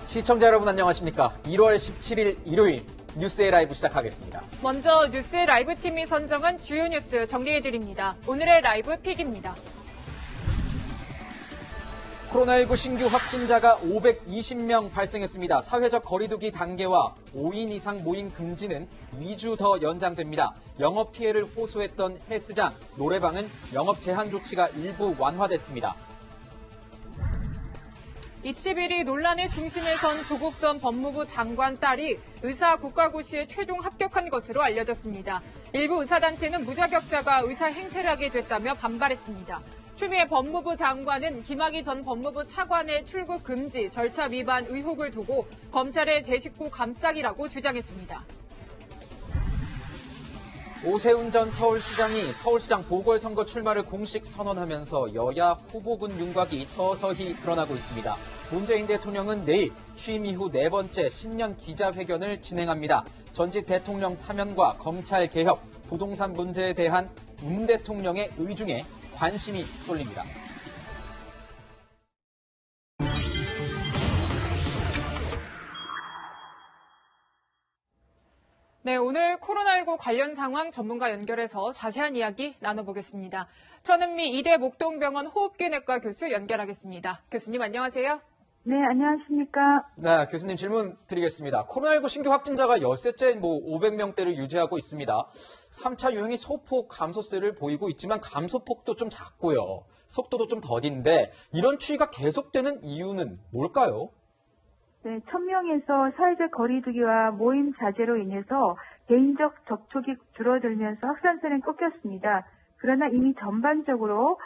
시청자 여러분 안녕하십니까? 1월 17일 일요일 뉴스의 라이브 시작하겠습니다. 먼저 뉴스의 라이브 팀이 선정한 주요 뉴스 정리해드립니다. 오늘의 라이브 픽입니다. 코로나19 신규 확진자가 520명 발생했습니다. 사회적 거리두기 단계와 5인 이상 모임 금지는 2주 더 연장됩니다. 영업 피해를 호소했던 헬스장, 노래방은 영업 제한 조치가 일부 완화됐습니다. 입시 비리 논란의 중심에 선 조국 전 법무부 장관 딸이 의사 국가고시에 최종 합격한 것으로 알려졌습니다. 일부 의사단체는 무자격자가 의사 행세를 하게 됐다며 반발했습니다. 추미애 법무부 장관은 김학의 전 법무부 차관의 출국 금지 절차 위반 의혹을 두고 검찰의 제 식구 감싸기라고 주장했습니다. 오세훈 전 서울시장이 서울시장 보궐선거 출마를 공식 선언하면서 여야 후보군 윤곽이 서서히 드러나고 있습니다. 문재인 대통령은 내일 취임 이후 네 번째 신년 기자회견을 진행합니다. 전직 대통령 사면과 검찰 개혁, 부동산 문제에 대한 문 대통령의 의중에 관심이 쏠립니다. 네, 오늘 코로나19 관련 상황 전문가 연결해서 자세한 이야기 나눠보겠습니다. 천은미 이대 목동병원 호흡기내과 교수 연결하겠습니다. 교수님 안녕하세요. 네, 안녕하십니까. 네, 교수님 질문 드리겠습니다. 코로나19 신규 확진자가 열흘째인 500명대를 유지하고 있습니다. 3차 유행이 소폭 감소세를 보이고 있지만 감소폭도 좀 작고요. 속도도 좀 더딘데 이런 추이가 계속되는 이유는 뭘까요? 네, 1000명에서 사회적 거리두기와 모임 자제로 인해서 개인적 접촉이 줄어들면서 확산세는 꺾였습니다. 그러나 이미 전반적으로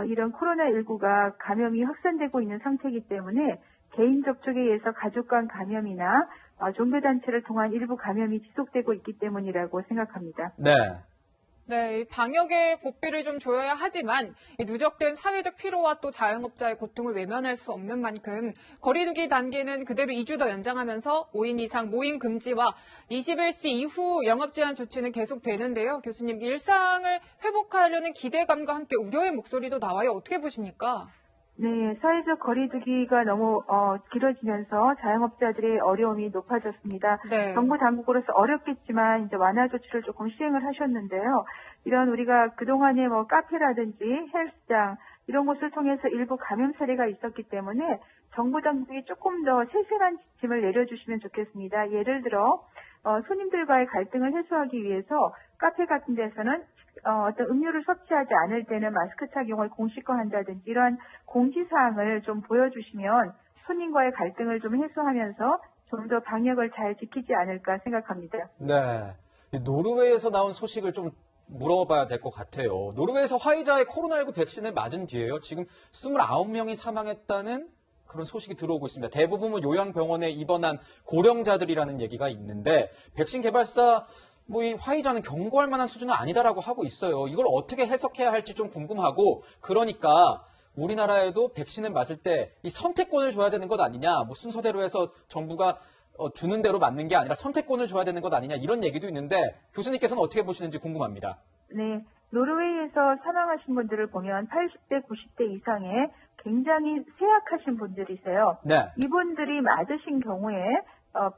이런 코로나19가 감염이 확산되고 있는 상태이기 때문에 개인 접촉에 의해서 가족 간 감염이나 종교단체를 통한 일부 감염이 지속되고 있기 때문이라고 생각합니다. 네, 방역의 고삐를 좀 조여야 하지만 누적된 사회적 피로와 또 자영업자의 고통을 외면할 수 없는 만큼 거리두기 단계는 그대로 2주 더 연장하면서 5인 이상 모임 금지와 21시 이후 영업 제한 조치는 계속되는데요. 교수님, 일상을 회복하려는 기대감과 함께 우려의 목소리도 나와요. 어떻게 보십니까? 네, 사회적 거리두기가 너무 길어지면서 자영업자들의 어려움이 높아졌습니다. 네. 정부 당국으로서 어렵겠지만 이제 완화 조치를 조금 시행을 하셨는데요. 이런 우리가 그동안에 카페라든지 헬스장 이런 곳을 통해서 일부 감염 사례가 있었기 때문에 정부 당국이 조금 더 세심한 지침을 내려주시면 좋겠습니다. 예를 들어 손님들과의 갈등을 해소하기 위해서 카페 같은 데서는 어떤 음료를 섭취하지 않을 때는 마스크 착용을 공식화한다든지 이러한 공지사항을 좀 보여주시면 손님과의 갈등을 좀 해소하면서 좀 더 방역을 잘 지키지 않을까 생각합니다. 네. 노르웨이에서 나온 소식을 좀 물어봐야 될 것 같아요. 노르웨이에서 화이자의 코로나19 백신을 맞은 뒤에요. 지금 29명이 사망했다는 그런 소식이 들어오고 있습니다. 대부분은 요양병원에 입원한 고령자들이라는 얘기가 있는데 백신 개발사 이 화이자는 경고할 만한 수준은 아니다라고 하고 있어요. 이걸 어떻게 해석해야 할지 좀 궁금하고 그러니까 우리나라에도 백신을 맞을 때 이 선택권을 줘야 되는 것 아니냐, 순서대로 해서 정부가 주는 대로 맞는 게 아니라 선택권을 줘야 되는 것 아니냐 이런 얘기도 있는데 교수님께서는 어떻게 보시는지 궁금합니다. 네, 노르웨이에서 사망하신 분들을 보면 80대, 90대 이상의 굉장히 쇠약하신 분들이세요. 네. 이분들이 맞으신 경우에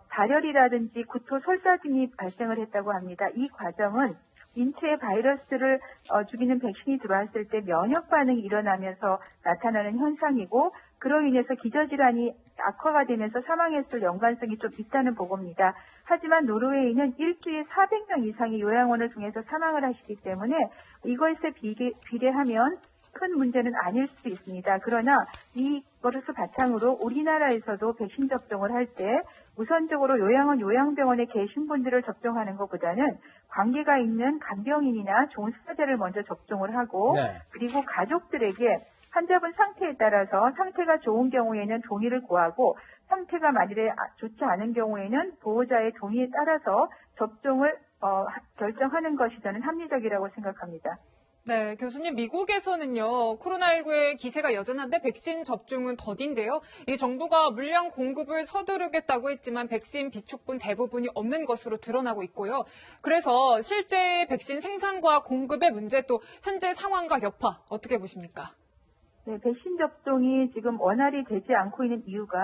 발열이라든지 구토, 설사 등이 발생을 했다고 합니다. 이 과정은 인체에 바이러스를 죽이는 백신이 들어왔을 때 면역 반응이 일어나면서 나타나는 현상이고 그로 인해서 기저질환이 악화가 되면서 사망했을 연관성이 좀 있다는 보고입니다. 하지만 노르웨이는 일주일에 400명 이상이 요양원을 통해서 사망을 하시기 때문에 이것에 비례하면 큰 문제는 아닐 수도 있습니다. 그러나 이것을 바탕으로 우리나라에서도 백신 접종을 할 때 우선적으로 요양원, 요양병원에 계신 분들을 접종하는 것보다는 관계가 있는 간병인이나 종사자를 먼저 접종을 하고 네. 그리고 가족들에게 환자분 상태에 따라서 상태가 좋은 경우에는 동의를 구하고 상태가 만일에 좋지 않은 경우에는 보호자의 동의에 따라서 접종을 결정하는 것이 저는 합리적이라고 생각합니다. 네, 교수님, 미국에서는요, 코로나19의 기세가 여전한데 백신 접종은 더딘데요. 이 정부가 물량 공급을 서두르겠다고 했지만 백신 비축분 대부분이 없는 것으로 드러나고 있고요. 그래서 실제 백신 생산과 공급의 문제 또 현재 상황과 여파 어떻게 보십니까? 네, 백신 접종이 지금 원활히 되지 않고 있는 이유가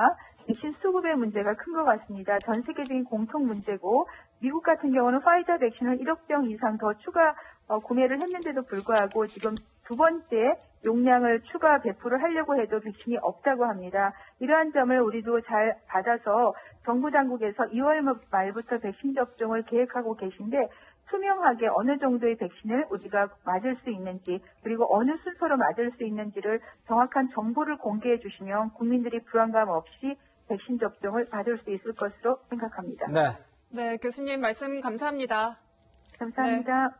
백신 수급의 문제가 큰 것 같습니다. 전 세계적인 공통 문제고 미국 같은 경우는 화이자 백신을 1억 병 이상 더 추가 구매를 했는데도 불구하고 지금 두 번째 용량을 추가 배포를 하려고 해도 백신이 없다고 합니다. 이러한 점을 우리도 잘 받아서 정부 당국에서 2월 말부터 백신 접종을 계획하고 계신데 투명하게 어느 정도의 백신을 우리가 맞을 수 있는지 그리고 어느 순서로 맞을 수 있는지를 정확한 정보를 공개해 주시면 국민들이 불안감 없이 백신 접종을 받을 수 있을 것으로 생각합니다. 네. 네, 교수님 말씀 감사합니다. 감사합니다.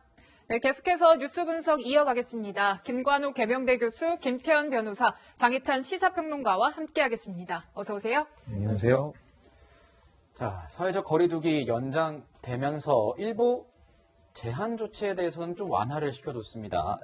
네, 계속해서 뉴스 분석 이어가겠습니다. 김관우 개명대 교수, 김태현 변호사, 장희찬 시사평론가와 함께하겠습니다. 어서 오세요. 안녕하세요. 자, 사회적 거리두기 연장되면서 일부 제한 조치에 대해서는 좀 완화를 시켜뒀습니다.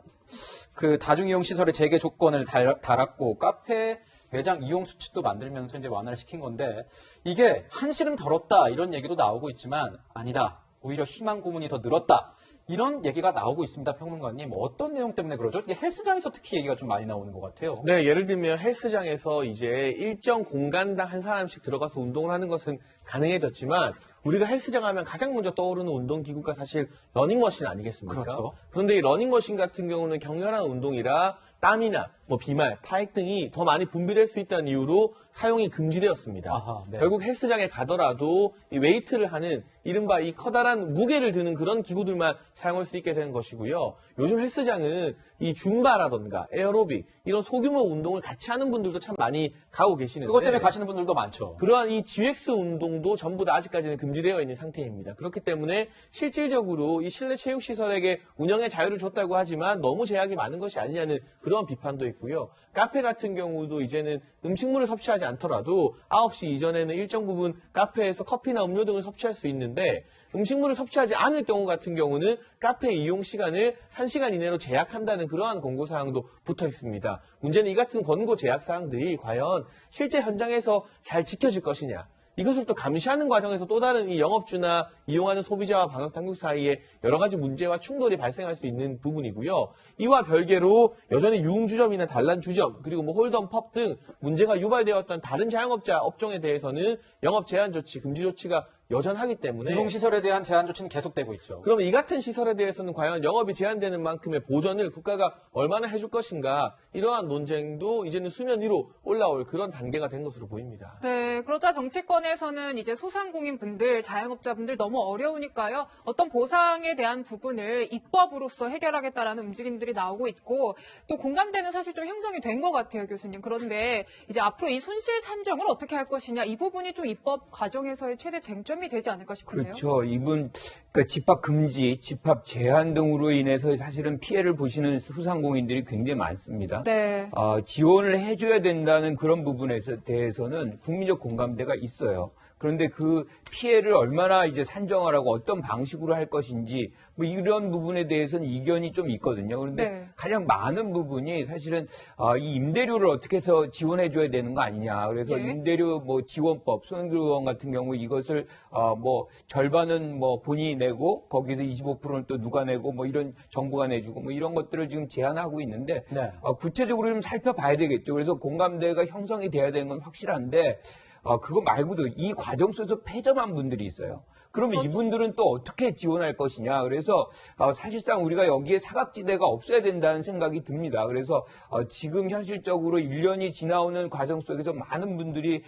그 다중이용 시설의 재개 조건을 달았고 카페 매장 이용 수칙도 만들면서 이제 완화를 시킨 건데 이게 한시름 덜었다 이런 얘기도 나오고 있지만 아니다. 오히려 희망 고문이 더 늘었다. 이런 얘기가 나오고 있습니다. 평론가님. 어떤 내용 때문에 그러죠? 이게 헬스장에서 특히 얘기가 좀 많이 나오는 것 같아요. 네, 예를 들면 헬스장에서 이제 일정 공간당 한 사람씩 들어가서 운동을 하는 것은 가능해졌지만 우리가 헬스장 하면 가장 먼저 떠오르는 운동기구가 사실 러닝머신 아니겠습니까? 그렇죠. 그런데 이 러닝머신 같은 경우는 격렬한 운동이라 땀이나 비말, 타액 등이 더 많이 분비될 수 있다는 이유로 사용이 금지되었습니다. 아하, 네. 결국 헬스장에 가더라도 이 웨이트를 하는 이른바 이 커다란 무게를 드는 그런 기구들만 사용할 수 있게 되는 것이고요. 요즘 헬스장은 이 줌바라던가 에어로빅 이런 소규모 운동을 같이 하는 분들도 참 많이 가고 계시는데 그것 때문에 가시는 분들도 많죠. 그러한 이 GX 운동도 전부 다 아직까지는 금지되어 있는 상태입니다. 그렇기 때문에 실질적으로 이 실내 체육시설에게 운영의 자유를 줬다고 하지만 너무 제약이 많은 것이 아니냐는 그런 비판도 있고요. 카페 같은 경우도 이제는 음식물을 섭취하지 않더라도 9시 이전에는 일정 부분 카페에서 커피나 음료 등을 섭취할 수 있는데 음식물을 섭취하지 않을 경우 같은 경우는 카페 이용 시간을 1시간 이내로 제약한다는 그러한 권고사항도 붙어 있습니다. 문제는 이 같은 권고 제약사항들이 과연 실제 현장에서 잘 지켜질 것이냐. 이것을 또 감시하는 과정에서 또 다른 이 영업주나 이용하는 소비자와 방역당국 사이에 여러 가지 문제와 충돌이 발생할 수 있는 부분이고요. 이와 별개로 여전히 유흥주점이나 단란주점 그리고 홀덤펍 등 문제가 유발되었던 다른 자영업자 업종에 대해서는 영업 제한 조치, 금지 조치가 여전하기 때문에 유흥시설에 대한 제한 조치는 계속되고 있죠. 그러면 이 같은 시설에 대해서는 과연 영업이 제한되는 만큼의 보전을 국가가 얼마나 해줄 것인가 이러한 논쟁도 이제는 수면 위로 올라올 그런 단계가 된 것으로 보입니다. 네, 그러자 정치권에서는 이제 소상공인 분들, 자영업자분들 너무 어려우니까요. 어떤 보상에 대한 부분을 입법으로서 해결하겠다라는 움직임들이 나오고 있고 또 공감대는 사실 좀 형성이 된 것 같아요, 교수님. 그런데 이제 앞으로 이 손실 산정을 어떻게 할 것이냐 이 부분이 좀 입법 과정에서의 최대 쟁점이 되지 않을까 싶은데요. 그렇죠. 그러니까 집합 금지, 집합 제한 등으로 인해서 사실은 피해를 보시는 소상공인들이 굉장히 많습니다. 네. 지원을 해줘야 된다는 그런 부분에 대해서는 국민적 공감대가 있어요. 그런데 그 피해를 얼마나 이제 산정하라고 어떤 방식으로 할 것인지 뭐 이런 부분에 대해서는 이견이 좀 있거든요. 그런데 네. 가장 많은 부분이 사실은 이 임대료를 어떻게 해서 지원해 줘야 되는 거 아니냐. 그래서 네. 임대료 지원법, 손흥길 의원 같은 경우 이것을 절반은 본인이 내고 거기서 25%는 또 누가 내고 이런 정부가 내주고 이런 것들을 지금 제안하고 있는데 네. 구체적으로 좀 살펴봐야 되겠죠. 그래서 공감대가 형성이 돼야 되는 건 확실한데 그거 말고도 이 과정 속에서 패점한 분들이 있어요. 그러면 이분들은 또 어떻게 지원할 것이냐. 그래서 사실상 우리가 여기에 사각지대가 없어야 된다는 생각이 듭니다. 그래서 지금 현실적으로 1년이 지나오는 과정 속에서 많은 분들이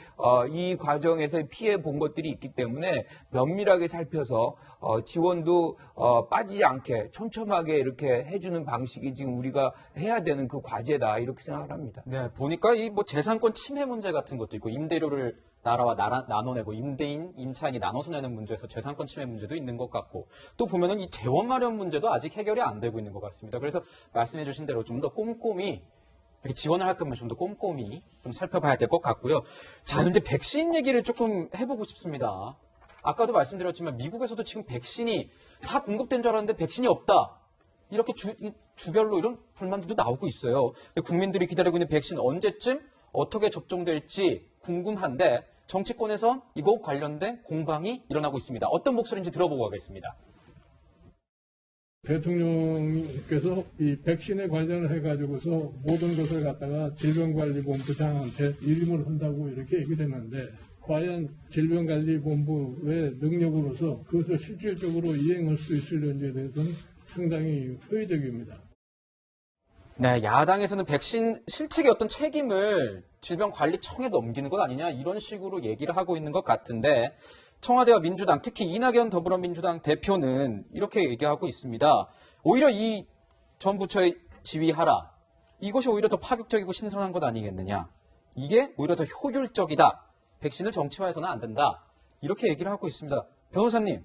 이 과정에서 피해 본 것들이 있기 때문에 면밀하게 살펴서 지원도 빠지지 않게 촘촘하게 이렇게 해주는 방식이 지금 우리가 해야 되는 그 과제다 이렇게 생각을 합니다. 네, 보니까 이 재산권 침해 문제 같은 것도 있고 임대료를 나라와 나눠내고 임대인, 임차인이 나눠서 내는 문제에서 재산권 침해 문제도 있는 것 같고 또 보면은 이 재원 마련 문제도 아직 해결이 안 되고 있는 것 같습니다. 그래서 말씀해 주신 대로 좀 더 꼼꼼히 이렇게 지원을 할 거면 좀 더 꼼꼼히 좀 살펴봐야 될 것 같고요. 자, 이제 백신 얘기를 조금 해보고 싶습니다. 아까도 말씀드렸지만 미국에서도 지금 백신이 다 공급된 줄 알았는데 백신이 없다. 이렇게 주별로 이런 불만들도 나오고 있어요. 국민들이 기다리고 있는 백신 언제쯤 어떻게 접종될지 궁금한데 정치권에서 이거 관련된 공방이 일어나고 있습니다. 어떤 목소리인지 들어보고 가겠습니다. 대통령께서 이 백신에 관련을 해가지고서 모든 것을 갖다가 질병관리본부장한테 일임을 한다고 이렇게 얘기를 했는데 과연 질병관리본부의 능력으로서 그것을 실질적으로 이행할 수 있을는지에 대해서는 상당히 회의적입니다. 네, 야당에서는 백신 실책의 어떤 책임을 질병관리청에 넘기는 것 아니냐 이런 식으로 얘기를 하고 있는 것 같은데 청와대와 민주당, 특히 이낙연 더불어민주당 대표는 이렇게 얘기하고 있습니다. 오히려 이 전 부처의 지휘하라. 이것이 오히려 더 파격적이고 신선한 것 아니겠느냐. 이게 오히려 더 효율적이다. 백신을 정치화해서는 안 된다. 이렇게 얘기를 하고 있습니다. 변호사님,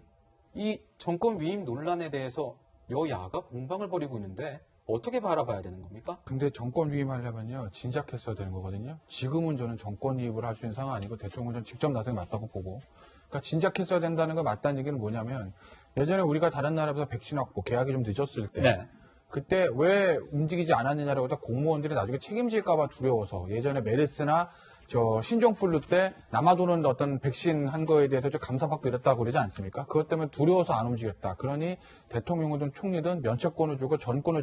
이 정권 위임 논란에 대해서 여야가 공방을 벌이고 있는데 어떻게 바라봐야 되는 겁니까? 근데 정권 위임하려면요, 진작했어야 되는 거거든요. 지금은 저는 정권 위임을 할 수 있는 상황 아니고 대통령은 직접 나서는 게 맞다고 보고. 그러니까 진작했어야 된다는 거 맞다는 얘기는 뭐냐면 예전에 우리가 다른 나라보다 백신 확보 계약이 좀 늦었을 때 네. 그때 왜 움직이지 않았느냐라고 하다 공무원들이 나중에 책임질까봐 두려워서 예전에 메르스나 신종플루 때 남아도는 어떤 백신 한 거에 대해서 좀 감사받고 이랬다고 그러지 않습니까? 그것 때문에 두려워서 안 움직였다. 그러니 대통령이든 총리든 면책권을 주고 전권을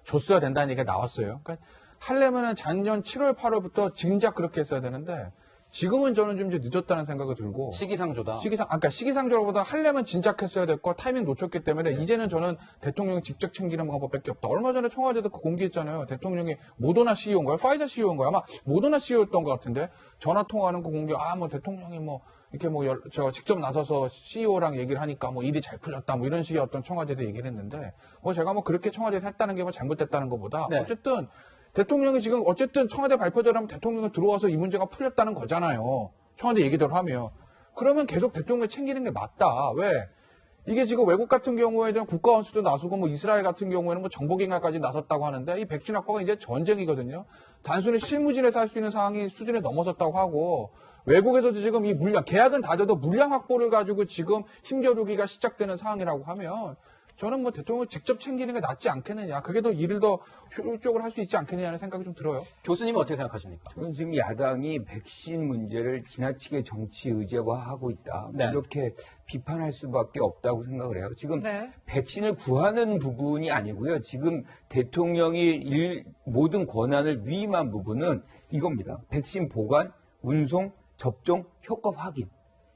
줬어야 된다는 얘기가 나왔어요. 그러니까 하려면은 작년 7월, 8월부터 진작 그렇게 했어야 되는데 지금은 저는 좀 이제 늦었다는 생각이 들고. 시기상조다. 그러니까 시기상조보다 하려면 진작했어야 됐고 타이밍 놓쳤기 때문에 이제는 저는 대통령이 직접 챙기는 방법밖에 없다. 얼마 전에 청와대도 공개했잖아요. 대통령이 모더나 CEO인가요? 파이자 CEO인가요? 아마 모더나 CEO였던 것 같은데 전화 통화하는 거 공개. 대통령이 이렇게 직접 나서서 CEO랑 얘기를 하니까 일이 잘 풀렸다. 이런 식의 어떤 청와대도 얘기를 했는데 제가 그렇게 청와대에서 했다는 게 잘못됐다는 것보다 네. 어쨌든. 대통령이 지금 어쨌든 청와대 발표대로 하면 대통령이 들어와서 이 문제가 풀렸다는 거잖아요. 청와대 얘기대로 하면. 그러면 계속 대통령이 챙기는 게 맞다. 왜? 이게 지금 외국 같은 경우에는 국가원수도 나서고 이스라엘 같은 경우에는 정보기관까지 나섰다고 하는데 이 백신 확보가 이제 전쟁이거든요. 단순히 실무진에서 할 수 있는 상황이 수준에 넘어섰다고 하고 외국에서도 지금 이 물량, 계약은 다 돼도 물량 확보를 가지고 지금 힘겨루기가 시작되는 상황이라고 하면 저는 대통령을 직접 챙기는 게 낫지 않겠느냐. 그게 더 일을 더 효율적으로 할 수 있지 않겠느냐는 생각이 좀 들어요. 교수님은 어떻게 생각하십니까? 저는 지금 야당이 백신 문제를 지나치게 정치 의제화하고 있다. 네. 이렇게 비판할 수밖에 없다고 생각을 해요. 지금 네. 백신을 구하는 부분이 아니고요. 지금 대통령이 모든 권한을 위임한 부분은 이겁니다. 백신 보관, 운송, 접종, 효과 확인.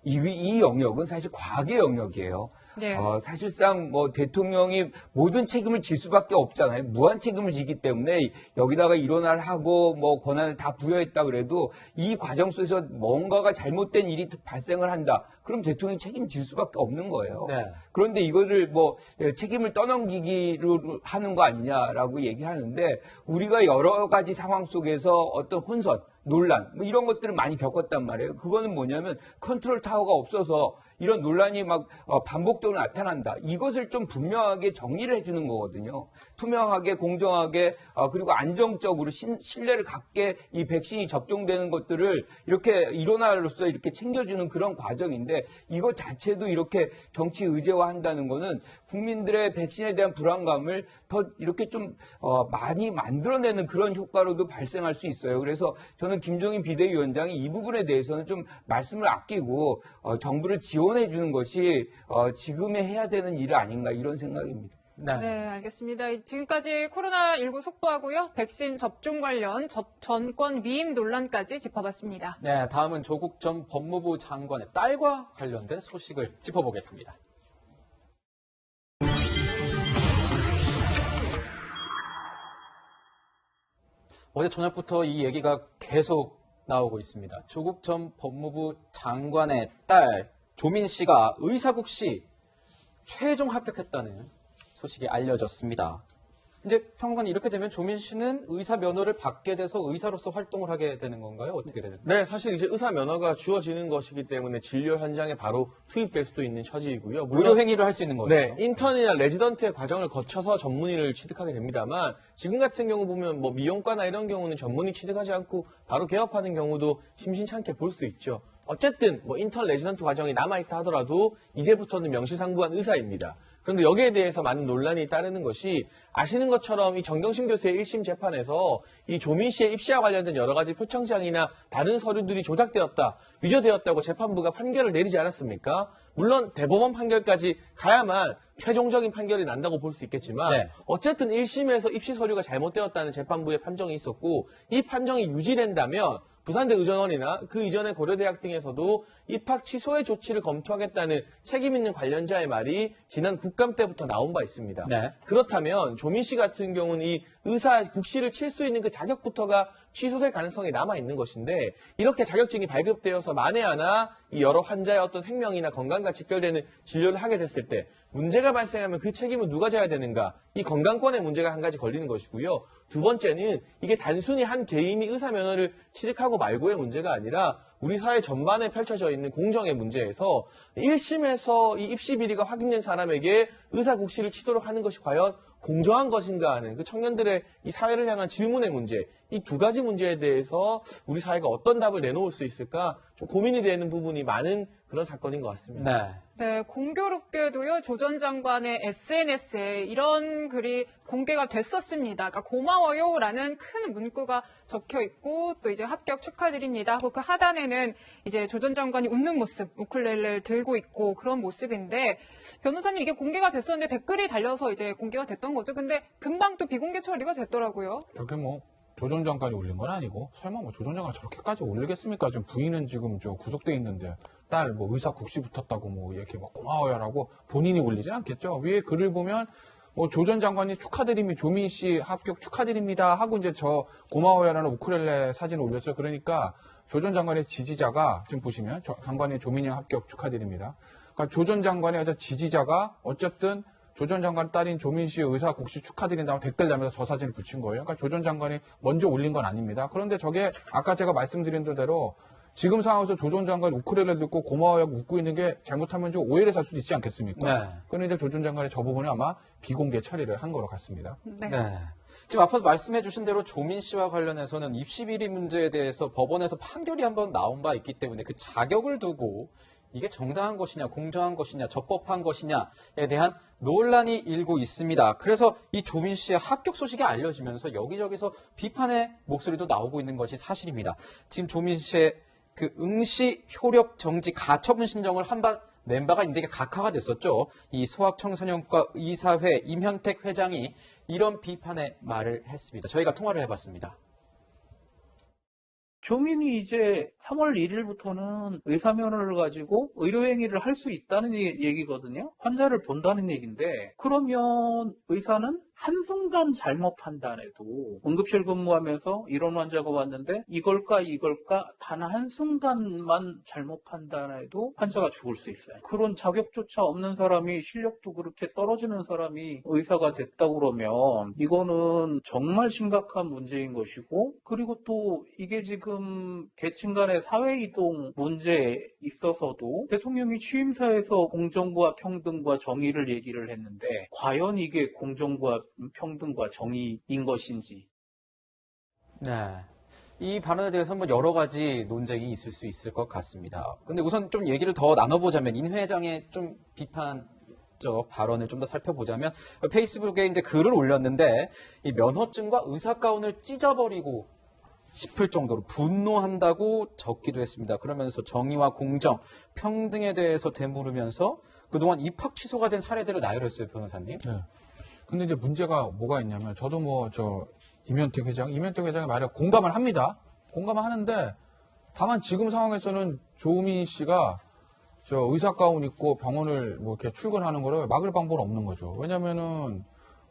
이 영역은 사실 과학의 영역이에요. 네. 사실상 대통령이 모든 책임을 질 수밖에 없잖아요. 무한 책임을 지기 때문에 여기다가 일원화를 하고 권한을 다 부여했다 그래도 이 과정 속에서 뭔가가 잘못된 일이 발생을 한다. 그럼 대통령이 책임질 수밖에 없는 거예요. 네. 그런데 이거를 책임을 떠넘기기로 하는 거 아니냐라고 얘기하는데 우리가 여러 가지 상황 속에서 어떤 혼선, 논란 이런 것들을 많이 겪었단 말이에요. 그거는 뭐냐면 컨트롤 타워가 없어서 이런 논란이 반복적으로 나타난다. 이것을 좀 분명하게 정리를 해주는 거거든요. 투명하게 공정하게 그리고 안정적으로 신뢰를 갖게 이 백신이 접종되는 것들을 이렇게 일원화로서 이렇게 챙겨주는 그런 과정인데 이것 자체도 이렇게 정치 의제화한다는 거는 국민들의 백신에 대한 불안감을 더 이렇게 좀 많이 만들어내는 그런 효과로도 발생할 수 있어요. 그래서 저는 김종인 비대위원장이 이 부분에 대해서는 좀 말씀을 아끼고 정부를 지원해 주는 것이 지금에 해야 되는 일 아닌가 이런 생각입니다. 네, 알겠습니다. 지금까지 코로나19 속보하고요. 백신 접종 관련 전권 위임 논란까지 짚어봤습니다. 네, 다음은 조국 전 법무부 장관의 딸과 관련된 소식을 짚어보겠습니다. 어제 저녁부터 이 얘기가 계속 나오고 있습니다. 조국 전 법무부 장관의 딸 조민 씨가 의사국시 최종 합격했다는 소식이 알려졌습니다. 이제 평론가님 이렇게 되면 조민 씨는 의사 면허를 받게 돼서 의사로서 활동을 하게 되는 건가요? 어떻게 되는 건가요? 네, 사실 이제 의사 면허가 주어지는 것이기 때문에 진료 현장에 바로 투입될 수도 있는 처지이고요. 물론 의료 행위를 할 수 있는 거예요. 네, 인턴이나 레지던트의 과정을 거쳐서 전문의를 취득하게 됩니다만 지금 같은 경우 보면 미용과나 이런 경우는 전문의 취득하지 않고 바로 개업하는 경우도 심심찮게 볼 수 있죠. 어쨌든 인턴 레지던트 과정이 남아있다 하더라도 이제부터는 명시상부한 의사입니다. 그런데 여기에 대해서 많은 논란이 따르는 것이 아시는 것처럼 이 정경심 교수의 1심 재판에서 이 조민 씨의 입시와 관련된 여러 가지 표창장이나 다른 서류들이 조작되었다, 위조되었다고 재판부가 판결을 내리지 않았습니까? 물론 대법원 판결까지 가야만 최종적인 판결이 난다고 볼 수 있겠지만 네. 어쨌든 1심에서 입시 서류가 잘못되었다는 재판부의 판정이 있었고 이 판정이 유지된다면 부산대 의전원이나 그 이전의 고려대학 등에서도 입학 취소의 조치를 검토하겠다는 책임 있는 관련자의 말이 지난 국감 때부터 나온 바 있습니다. 네. 그렇다면 조민 씨 같은 경우는 이 의사 국시를 칠 수 있는 그 자격부터가 취소될 가능성이 남아있는 것인데 이렇게 자격증이 발급되어서 만에 하나 이 여러 환자의 어떤 생명이나 건강과 직결되는 진료를 하게 됐을 때 문제가 발생하면 그 책임은 누가 져야 되는가? 이 건강권의 문제가 한 가지 걸리는 것이고요. 두 번째는 이게 단순히 한 개인이 의사 면허를 취득하고 말고의 문제가 아니라 우리 사회 전반에 펼쳐져 있는 공정의 문제에서 1심에서 이 입시 비리가 확인된 사람에게 의사 국시를 치도록 하는 것이 과연 공정한 것인가 하는 그 청년들의 이 사회를 향한 질문의 문제, 이 두 가지 문제에 대해서 우리 사회가 어떤 답을 내놓을 수 있을까 좀 고민이 되는 부분이 많은 그런 사건인 것 같습니다. 네. 네, 공교롭게도요, 조 전 장관의 SNS에 이런 글이 공개가 됐었습니다. 그러니까 고마워요라는 큰 문구가 적혀 있고, 또 이제 합격 축하드립니다 하고 그 하단에는 이제 조 전 장관이 웃는 모습, 우쿨렐레를 들고 있고 그런 모습인데, 변호사님 이게 공개가 됐었는데 댓글이 달려서 이제 공개가 됐던 거죠. 근데 금방 또 비공개 처리가 됐더라고요. 저게 뭐 조 전 장관이 올린 건 아니고 설마 뭐 조 전 장관이 저렇게까지 올리겠습니까? 지금 부인은 지금 저 구속돼 있는데 딸 뭐 의사 국시 붙었다고 뭐 이렇게 막 고마워요라고 본인이 올리진 않겠죠. 위에 글을 보면 뭐 조 전 장관이 축하드립니다. 조민 씨 합격 축하드립니다 하고 이제 저 고마워요라는 우쿨렐레 사진을 올렸어요. 그러니까 조 전 장관의 지지자가 지금 보시면 장관의 조민이 합격 축하드립니다. 그러니까 조 전 장관의 어떤 지지자가 어쨌든 조 전 장관 딸인 조민 씨의 의사 국시 축하드린다고 댓글 달면서 저 사진을 붙인 거예요. 그러니까 조 전 장관이 먼저 올린 건 아닙니다. 그런데 저게 아까 제가 말씀드린 대로 지금 상황에서 조 전 장관이 우쿨렐레 듣고 고마워요 하고 웃고 있는 게 잘못하면 좀 오해를 살 수도 있지 않겠습니까? 네. 그런데 조 전 장관이 저 부분에 아마 비공개 처리를 한 거로 같습니다. 네. 네. 지금 앞서 말씀해 주신 대로 조민 씨와 관련해서는 입시 비리 문제에 대해서 법원에서 판결이 한번 나온 바 있기 때문에 그 자격을 두고 이게 정당한 것이냐, 공정한 것이냐, 적법한 것이냐에 대한 논란이 일고 있습니다. 그래서 이 조민 씨의 합격 소식이 알려지면서 여기저기서 비판의 목소리도 나오고 있는 것이 사실입니다. 지금 조민 씨의 그 응시 효력 정지 가처분 신청을 한번 낸 바가 이제 각하가 됐었죠. 이 소아청소년과 의사회 임현택 회장이 이런 비판의 말을 했습니다. 저희가 통화를 해봤습니다. 조민이 이제 3월 1일부터는 의사면허를 가지고 의료행위를 할 수 있다는 얘기거든요. 환자를 본다는 얘기인데, 그러면 의사는 한순간 잘못 판단해도 응급실 근무하면서 이런 환자가 왔는데 이걸까 단 한순간만 잘못 판단해도 환자가 죽을 수 있어요. 그런 자격조차 없는 사람이, 실력도 그렇게 떨어지는 사람이 의사가 됐다고 그러면 이거는 정말 심각한 문제인 것이고, 그리고 또 이게 지금 계층 간의 사회이동 문제에 있어서도 대통령이 취임사에서 공정과 평등과 정의를 얘기를 했는데 과연 이게 공정과 평등과 정의인 것인지. 네. 이 발언에 대해서 한번 여러 가지 논쟁이 있을 수 있을 것 같습니다. 근데 우선 좀 얘기를 더 나눠보자면 인 회장의 좀 비판적 발언을 좀 더 살펴보자면 페이스북에 이제 글을 올렸는데 이 면허증과 의사가운을 찢어버리고 싶을 정도로 분노한다고 적기도 했습니다. 그러면서 정의와 공정, 평등에 대해서 되물으면서 그동안 입학 취소가 된 사례들을 나열했어요, 변호사님. 네. 근데 이제 문제가 뭐가 있냐면 저도 뭐 이면택 회장의 말에 공감을 합니다. 공감을 하는데 다만 지금 상황에서는 조민 씨가 의사 가운 입고 병원을 뭐 이렇게 출근하는 거를 막을 방법은 없는 거죠. 왜냐면은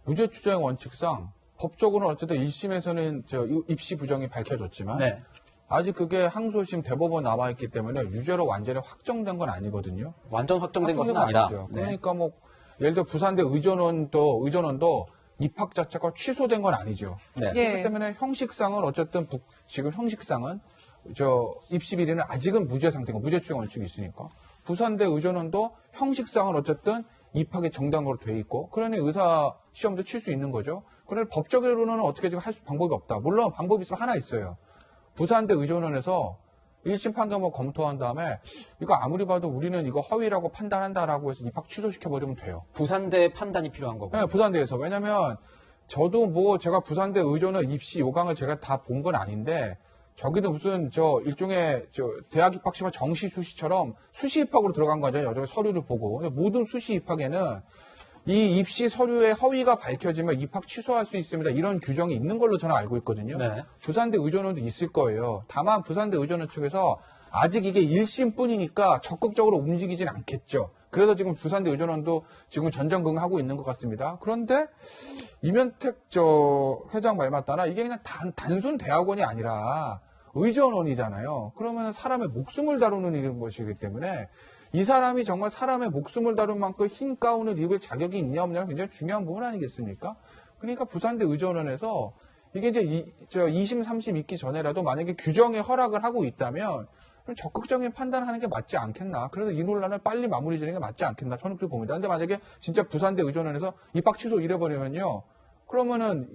무죄 추정 원칙상 법적으로는 어쨌든 1심에서는 입시 부정이 밝혀졌지만 네. 아직 그게 항소심 대법원 남아있기 때문에 유죄로 완전히 확정된 건 아니거든요. 완전 확정된 것은 확정된 건 아니다. 아니죠. 네. 그러니까 뭐 예를 들어 부산대 의전원도 입학 자체가 취소된 건 아니죠. 네. 예. 그렇기 때문에 형식상은 어쨌든 지금 형식상은 입시 비리는 아직은 무죄 상태고 무죄 추정 원칙이 있으니까 부산대 의전원도 형식상은 어쨌든 입학이 정당으로 돼 있고 그러니 의사 시험도 칠 수 있는 거죠. 그런데 법적으로는 어떻게 지금 할 방법이 없다. 물론 방법이 있으면 하나 있어요. 부산대 의전원에서 1심 판결문 검토한 다음에 이거 아무리 봐도 우리는 이거 허위라고 판단한다라고 해서 입학 취소시켜버리면 돼요. 부산대 판단이 필요한 거고. 네, 부산대에서. 왜냐면 저도 뭐 제가 부산대 의존을 입시 요강을 제가 다 본 건 아닌데 저기도 무슨 일종의 대학 입학 시험 정시 수시처럼 수시 입학으로 들어간 거잖아요. 여러 서류를 보고. 모든 수시 입학에는 이 입시 서류의 허위가 밝혀지면 입학 취소할 수 있습니다. 이런 규정이 있는 걸로 저는 알고 있거든요. 네. 부산대 의존원도 있을 거예요. 다만 부산대 의존원 측에서 아직 이게 1심뿐이니까 적극적으로 움직이진 않겠죠. 그래서 지금 부산대 의존원도 지금 전전긍긍하고 있는 것 같습니다. 그런데 이면택 회장 말 맞다나 이게 그냥 단순 대학원이 아니라 의전원이잖아요. 그러면 사람의 목숨을 다루는 일인 것이기 때문에 이 사람이 정말 사람의 목숨을 다룬 만큼 흰 가운을 입을 자격이 있냐 없냐는 굉장히 중요한 부분 아니겠습니까? 그러니까 부산대 의전원에서 이게 이제 2심, 3심 있기 전에라도 만약에 규정에 허락을 하고 있다면 적극적인 판단하는 게 맞지 않겠나. 그래서 이 논란을 빨리 마무리 지는 게 맞지 않겠나. 저는 그렇게 봅니다. 근데 만약에 진짜 부산대 의전원에서 입학 취소 이래버리면요. 그러면은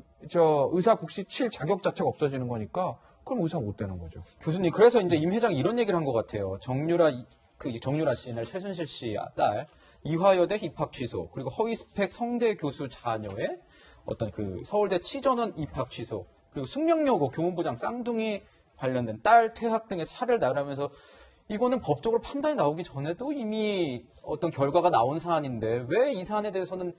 의사 국시 7 자격 자체가 없어지는 거니까 그럼 의사 못 되는 거죠. 교수님, 그래서 이제 임 회장이 이런 얘기를 한 것 같아요. 정유라 씨, 옛날 최순실 씨 딸, 이화여대 입학 취소, 그리고 허위 스펙 성대 교수 자녀의 어떤 서울대 치전원 입학 취소, 그리고 숙명여고 교문부장 쌍둥이 관련된 딸 퇴학 등의 사례를 나열하면서 이거는 법적으로 판단이 나오기 전에도 이미 어떤 결과가 나온 사안인데 왜 이 사안에 대해서는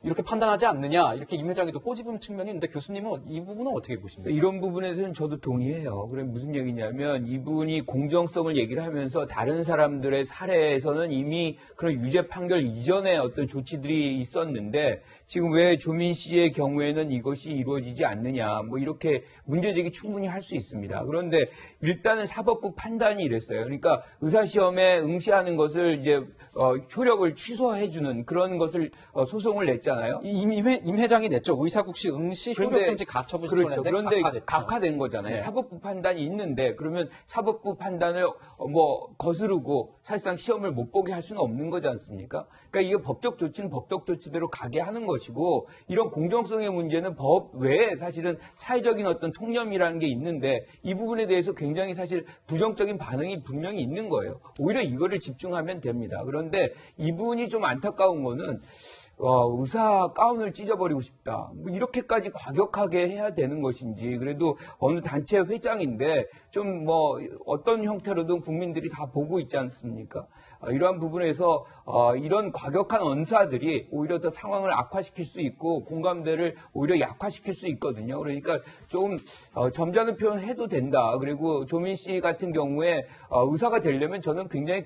이렇게 판단하지 않느냐, 이렇게 임 회장이 또 꼬집은 측면이 있는데 교수님은 이 부분은 어떻게 보십니까? 이런 부분에 대해서는 저도 동의해요. 그럼 무슨 얘기냐면 이분이 공정성을 얘기를 하면서 다른 사람들의 사례에서는 이미 그런 유죄 판결 이전에 어떤 조치들이 있었는데 지금 왜 조민 씨의 경우에는 이것이 이루어지지 않느냐, 뭐 이렇게 문제제기 충분히 할 수 있습니다. 그런데 일단은 사법부 판단이 이랬어요. 그러니까 의사시험에 응시하는 것을 이제 효력을 취소해주는 그런 것을 소송을 냈잖아요. 임 회장이 냈죠. 의사국시 응시 효력정지 가처분 그렇죠. 신청했는데 그런데 각하된 거잖아요. 네. 사법부 판단이 있는데 그러면 사법부 판단을 거스르고 사실상 시험을 못 보게 할 수는 없는 거지 않습니까? 그러니까 이게 법적 조치는 법적 조치대로 가게 하는 것이고 이런 공정성의 문제는 법 외에 사실은 사회적인 어떤 통념이라는 게 있는데 이 부분에 대해서 굉장히 사실 부정적인 반응이 분명히 있는 거예요. 오히려 이거를 집중하면 됩니다. 그런데 이분이 좀 안타까운 거는 의사 가운을 찢어버리고 싶다. 뭐 이렇게까지 과격하게 해야 되는 것인지, 그래도 어느 단체 회장인데 좀 어떤 형태로든 국민들이 다 보고 있지 않습니까? 이러한 부분에서 이런 과격한 언사들이 오히려 더 상황을 악화시킬 수 있고 공감대를 오히려 약화시킬 수 있거든요. 그러니까 좀 점잖은 표현 해도 된다. 그리고 조민 씨 같은 경우에 의사가 되려면 저는 굉장히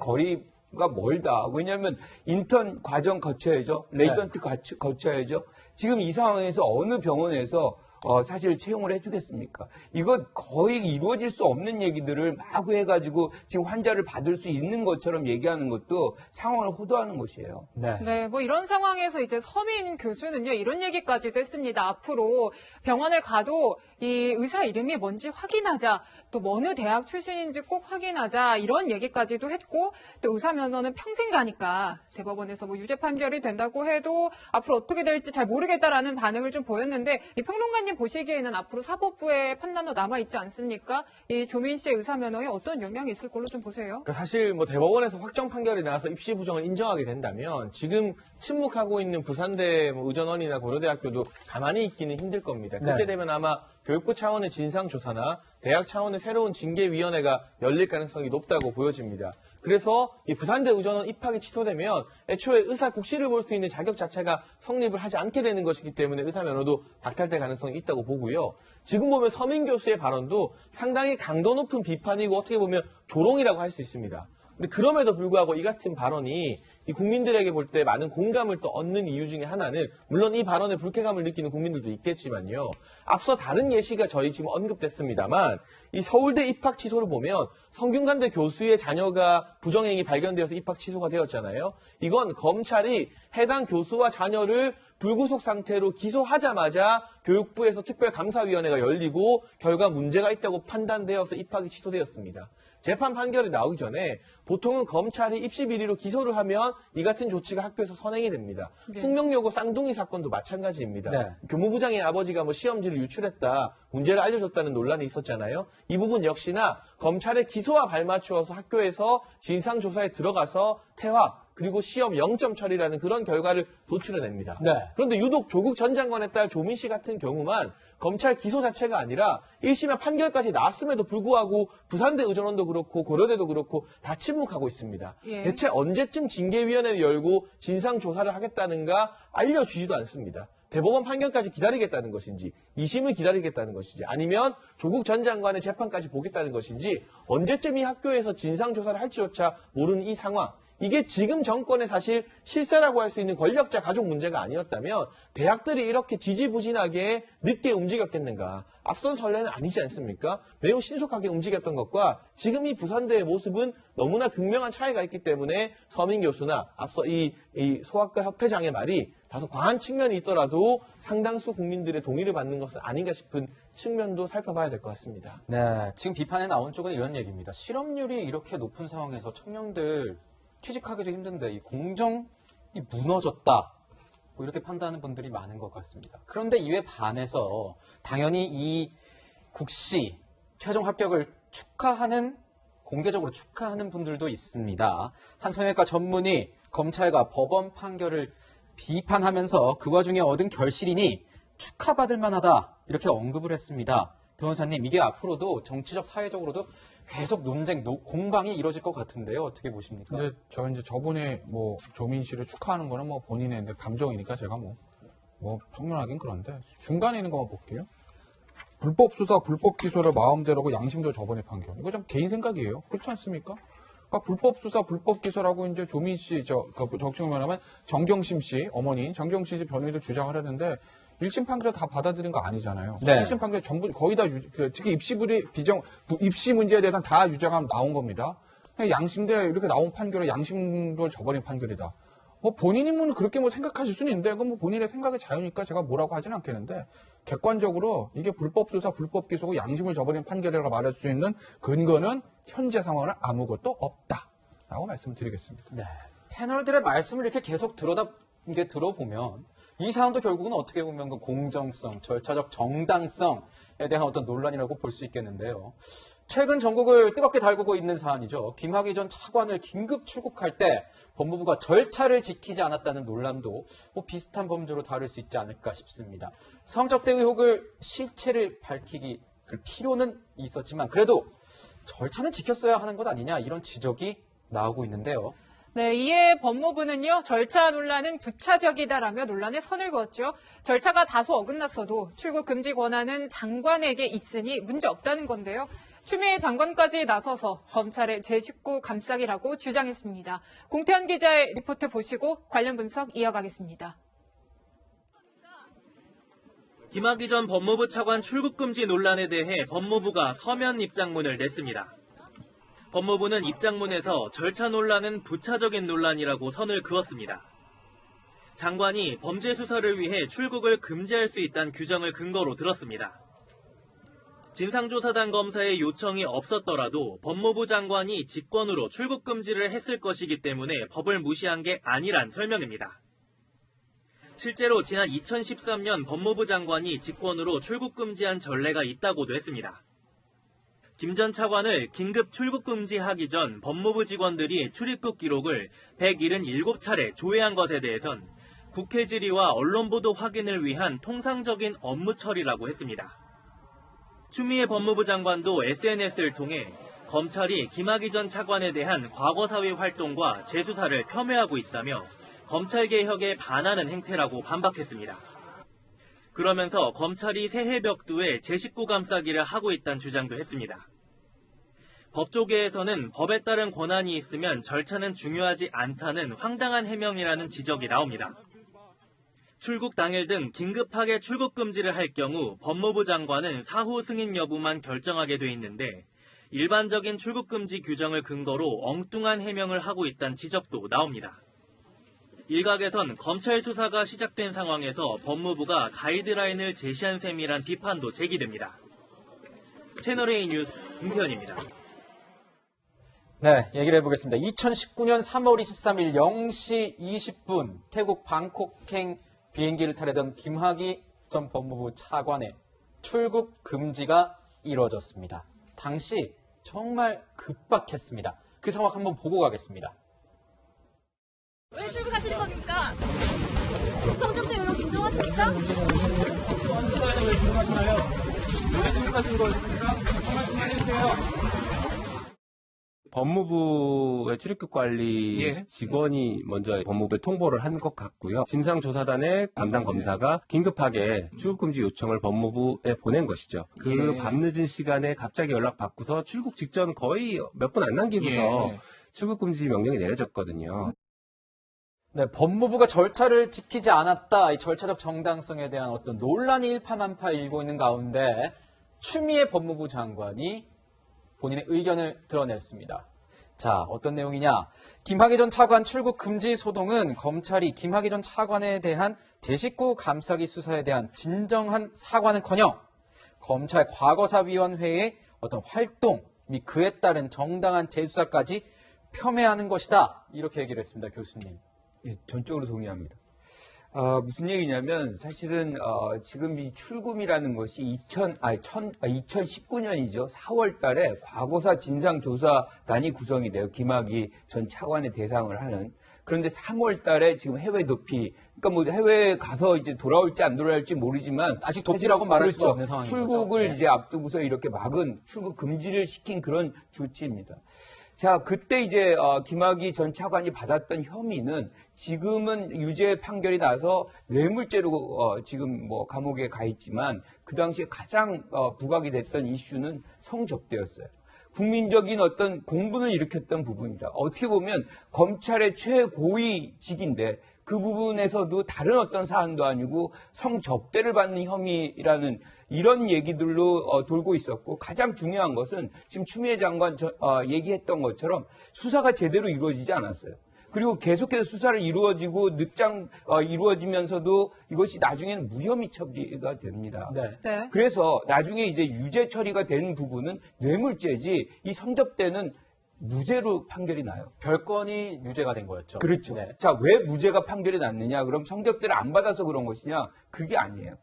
가 멀다. 왜냐하면 인턴 과정 거쳐야죠. 레지던트 거쳐야죠. 지금 이 상황에서 어느 병원에서 사실 채용을 해주겠습니까? 이거 거의 이루어질 수 없는 얘기들을 마구 해가지고 지금 환자를 받을 수 있는 것처럼 얘기하는 것도 상황을 호도하는 것이에요. 네, 뭐 이런 상황에서 이제 서민 교수는요, 이런 얘기까지도 했습니다. 앞으로 병원을 가도 이 의사 이름이 뭔지 확인하자, 또 어느 대학 출신인지 꼭 확인하자, 이런 얘기까지도 했고, 또 의사 면허는 평생 가니까 대법원에서 뭐 유죄 판결이 된다고 해도 앞으로 어떻게 될지 잘 모르겠다라는 반응을 좀 보였는데, 이 평론가님 보시기에는 앞으로 사법부의 판단도 남아있지 않습니까? 이 조민 씨의 의사 면허에 어떤 영향이 있을 걸로 좀 보세요? 그러니까 사실 대법원에서 확정 판결이 나와서 입시 부정을 인정하게 된다면 지금 침묵하고 있는 부산대 의전원이나 고려대학교도 가만히 있기는 힘들 겁니다. 그때 되면 아마 교육부 차원의 진상조사나 대학 차원의 새로운 징계위원회가 열릴 가능성이 높다고 보여집니다. 그래서 이 부산대 의전원 입학이 취소되면 애초에 의사 국시를 볼 수 있는 자격 자체가 성립을 하지 않게 되는 것이기 때문에 의사 면허도 박탈될 가능성이 있다고 보고요. 지금 보면 서민 교수의 발언도 상당히 강도 높은 비판이고 어떻게 보면 조롱이라고 할 수 있습니다. 근데 그럼에도 불구하고 이 같은 발언이 이 국민들에게 볼 때 많은 공감을 또 얻는 이유 중에 하나는 물론 이 발언에 불쾌감을 느끼는 국민들도 있겠지만요. 앞서 다른 예시가 저희 지금 언급됐습니다만 이 서울대 입학 취소를 보면 성균관대 교수의 자녀가 부정행위 발견되어서 입학 취소가 되었잖아요. 이건 검찰이 해당 교수와 자녀를 불구속 상태로 기소하자마자 교육부에서 특별감사위원회가 열리고 결과 문제가 있다고 판단되어서 입학이 취소되었습니다. 재판 판결이 나오기 전에 보통은 검찰이 입시 비리로 기소를 하면 이 같은 조치가 학교에서 선행이 됩니다. 네. 숙명여고 쌍둥이 사건도 마찬가지입니다. 네. 교무부장의 아버지가 뭐 시험지를 유출했다, 문제를 알려줬다는 논란이 있었잖아요. 이 부분 역시나 검찰의 기소와 발맞추어서 학교에서 진상조사에 들어가서 태화, 그리고 시험 0점 처리라는 그런 결과를 도출해냅니다. 네. 그런데 유독 조국 전 장관의 딸 조민 씨 같은 경우만 검찰 기소 자체가 아니라 1심의 판결까지 나왔음에도 불구하고 부산대 의전원도 그렇고 고려대도 그렇고 다 침묵하고 있습니다. 예. 대체 언제쯤 징계위원회를 열고 진상조사를 하겠다는가 알려주지도 않습니다. 대법원 판결까지 기다리겠다는 것인지 2심을 기다리겠다는 것인지 아니면 조국 전 장관의 재판까지 보겠다는 것인지 언제쯤 이 학교에서 진상조사를 할지조차 모르는 이 상황, 이게 지금 정권의 사실 실세라고 할 수 있는 권력자 가족 문제가 아니었다면 대학들이 이렇게 지지부진하게 늦게 움직였겠는가. 앞선 선례는 아니지 않습니까? 매우 신속하게 움직였던 것과 지금 이 부산대의 모습은 너무나 극명한 차이가 있기 때문에 서민 교수나 앞서 이 소아과 협회장의 말이 다소 과한 측면이 있더라도 상당수 국민들의 동의를 받는 것은 아닌가 싶은 측면도 살펴봐야 될 것 같습니다. 네, 지금 비판에 나온 쪽은 이런 얘기입니다. 실업률이 이렇게 높은 상황에서 청년들 취직하기도 힘든데 이 공정이 무너졌다. 뭐 이렇게 판단하는 분들이 많은 것 같습니다. 그런데 이에 반해서 당연히 이 국시 최종 합격을 공개적으로 축하하는 분들도 있습니다. 한 성형외과 전문의 검찰과 법원 판결을 비판하면서 그 와중에 얻은 결실이니 축하받을 만하다 이렇게 언급을 했습니다. 변호사님, 이게 앞으로도 정치적, 사회적으로도 계속 논쟁, 공방이 이루어질 것 같은데요. 어떻게 보십니까? 근데 저번에 뭐 조민 씨를 축하하는 거는 뭐 본인의 감정이니까 제가 뭐 평론하긴 그런데 중간에 있는 것만 볼게요. 불법 수사, 불법 기소를 마음대로고 양심도 저번에 판결. 이거 좀 개인 생각이에요. 그렇지 않습니까? 그러니까 불법 수사, 불법 기소라고 이제 조민 씨, 적시로 말하면 정경심 씨, 어머니인 정경심 씨 변호인도 주장을 했는데 1심 판결을 다 받아들인 거 아니잖아요. 네. 1심 판결 전부 거의 다 특히 입시 문제에 대해서는 다 유죄가 나온 겁니다. 양심대 이렇게 나온 판결을 양심으로 저버린 판결이다. 뭐 본인이 그렇게 생각하실 수는 있는데 그건 뭐 본인의 생각의 자유니까 제가 뭐라고 하지는 않겠는데 객관적으로 이게 불법 수사, 불법 기소고 양심을 저버린 판결이라고 말할 수 있는 근거는 현재 상황은 아무것도 없다라고 말씀드리겠습니다. 네. 패널들의 말씀을 이렇게 계속 들어보면 이 사안도 결국은 어떻게 보면 그 공정성, 절차적 정당성에 대한 어떤 논란이라고 볼 수 있겠는데요. 최근 전국을 뜨겁게 달구고 있는 사안이죠. 김학의 전 차관을 긴급 출국할 때 법무부가 절차를 지키지 않았다는 논란도 뭐 비슷한 범주로 다룰 수 있지 않을까 싶습니다. 성접대 의혹을 실체를 밝히기 필요는 있었지만 그래도 절차는 지켰어야 하는 것 아니냐 이런 지적이 나오고 있는데요. 네, 이에 법무부는요, 절차 논란은 부차적이다라며 논란에 선을 그었죠. 절차가 다소 어긋났어도 출국 금지 권한은 장관에게 있으니 문제 없다는 건데요. 추미애 장관까지 나서서 검찰의 제19 감싸기라고 주장했습니다. 공태현 기자의 리포트 보시고 관련 분석 이어가겠습니다. 김학의 전 법무부 차관 출국 금지 논란에 대해 법무부가 서면 입장문을 냈습니다. 법무부는 입장문에서 절차 논란은 부차적인 논란이라고 선을 그었습니다. 장관이 범죄 수사를 위해 출국을 금지할 수 있다는 규정을 근거로 들었습니다. 진상조사단 검사의 요청이 없었더라도 법무부 장관이 직권으로 출국 금지를 했을 것이기 때문에 법을 무시한 게 아니란 설명입니다. 실제로 지난 2013년 법무부 장관이 직권으로 출국 금지한 전례가 있다고도 했습니다. 김 전 차관을 긴급 출국 금지하기 전 법무부 직원들이 출입국 기록을 177차례 조회한 것에 대해선 국회 질의와 언론 보도 확인을 위한 통상적인 업무 처리라고 했습니다. 추미애 법무부 장관도 SNS를 통해 검찰이 김학의 전 차관에 대한 과거 사회 활동과 재수사를 폄훼하고 있다며 검찰 개혁에 반하는 행태라고 반박했습니다. 그러면서 검찰이 새해 벽두에 제19 감싸기를 하고 있다는 주장도 했습니다. 법조계에서는 법에 따른 권한이 있으면 절차는 중요하지 않다는 황당한 해명이라는 지적이 나옵니다. 출국 당일 등 긴급하게 출국 금지를 할 경우 법무부 장관은 사후 승인 여부만 결정하게 돼 있는데 일반적인 출국 금지 규정을 근거로 엉뚱한 해명을 하고 있다는 지적도 나옵니다. 일각에선 검찰 수사가 시작된 상황에서 법무부가 가이드라인을 제시한 셈이란 비판도 제기됩니다. 채널A 뉴스 김태현입니다. 네, 얘기를 해보겠습니다. 2019년 3월 23일 0시 20분 태국 방콕행 비행기를 타려던 김학의 전 법무부 차관의 출국 금지가 이뤄졌습니다. 당시 정말 급박했습니다. 그 상황 한번 보고 가겠습니다. 왜 출국하시는 겁니까? 성접대 의혹 인정하십니까? 왜 출국하시나요? 왜 출국하시는 거였습니까? 한 말씀 해주세요. 법무부의 출입국 관리 직원이 먼저 법무부에 통보를 한 것 같고요. 진상조사단의 담당 검사가 긴급하게 출국금지 요청을 법무부에 보낸 것이죠. 그 밤늦은 시간에 갑자기 연락받고서 출국 직전 거의 몇 분 안 남기고서 출국금지 명령이 내려졌거든요. 네, 법무부가 절차를 지키지 않았다. 이 절차적 정당성에 대한 어떤 논란이 일파만파 일고 있는 가운데 추미애 법무부 장관이 본인의 의견을 드러냈습니다. 자, 어떤 내용이냐? 김학의 전 차관 출국 금지 소동은 검찰이 김학의 전 차관에 대한 제19 감사기 수사에 대한 진정한 사과는커녕 검찰 과거사위원회의 어떤 활동 및 그에 따른 정당한 재수사까지 폄훼하는 것이다. 이렇게 얘기를 했습니다, 교수님. 예, 전적으로 동의합니다. 무슨 얘기냐면 사실은 지금 이 출금이라는 것이 2019년이죠. 4월 달에 과거사 진상조사단이 구성이 돼요. 김학의 전 차관의 대상을 하는. 그런데 3월 달에 지금 해외 도피, 그러니까 뭐 해외에 가서 이제 돌아올지 안 돌아올지 모르지만 아직 도피라고 말할 수가 없는 상황인 거죠. 출국을 이제 앞두고서 이렇게 막은 출국 금지를 시킨 그런 조치입니다. 자, 그때 이제 김학의 전 차관이 받았던 혐의는 지금은 유죄 판결이 나서 뇌물죄로 지금 뭐 감옥에 가 있지만 그 당시에 가장 부각이 됐던 이슈는 성접대였어요. 국민적인 어떤 공분을 일으켰던 부분입니다. 어떻게 보면 검찰의 최고위직인데 그 부분에서도 다른 어떤 사안도 아니고 성접대를 받는 혐의라는 이런 얘기들로 돌고 있었고 가장 중요한 것은 지금 추미애 장관 얘기했던 것처럼 수사가 제대로 이루어지지 않았어요. 그리고 계속해서 수사를 이루어지면서도 이것이 나중에는 무혐의 처리가 됩니다. 네. 그래서 나중에 이제 유죄 처리가 된 부분은 뇌물죄지 이 성접대는 무죄로 판결이 나요. 별건이 유죄가 된 거였죠. 그렇죠. 네. 자, 왜 무죄가 판결이 났느냐? 그럼 성접대를 안 받아서 그런 것이냐? 그게 아니에요.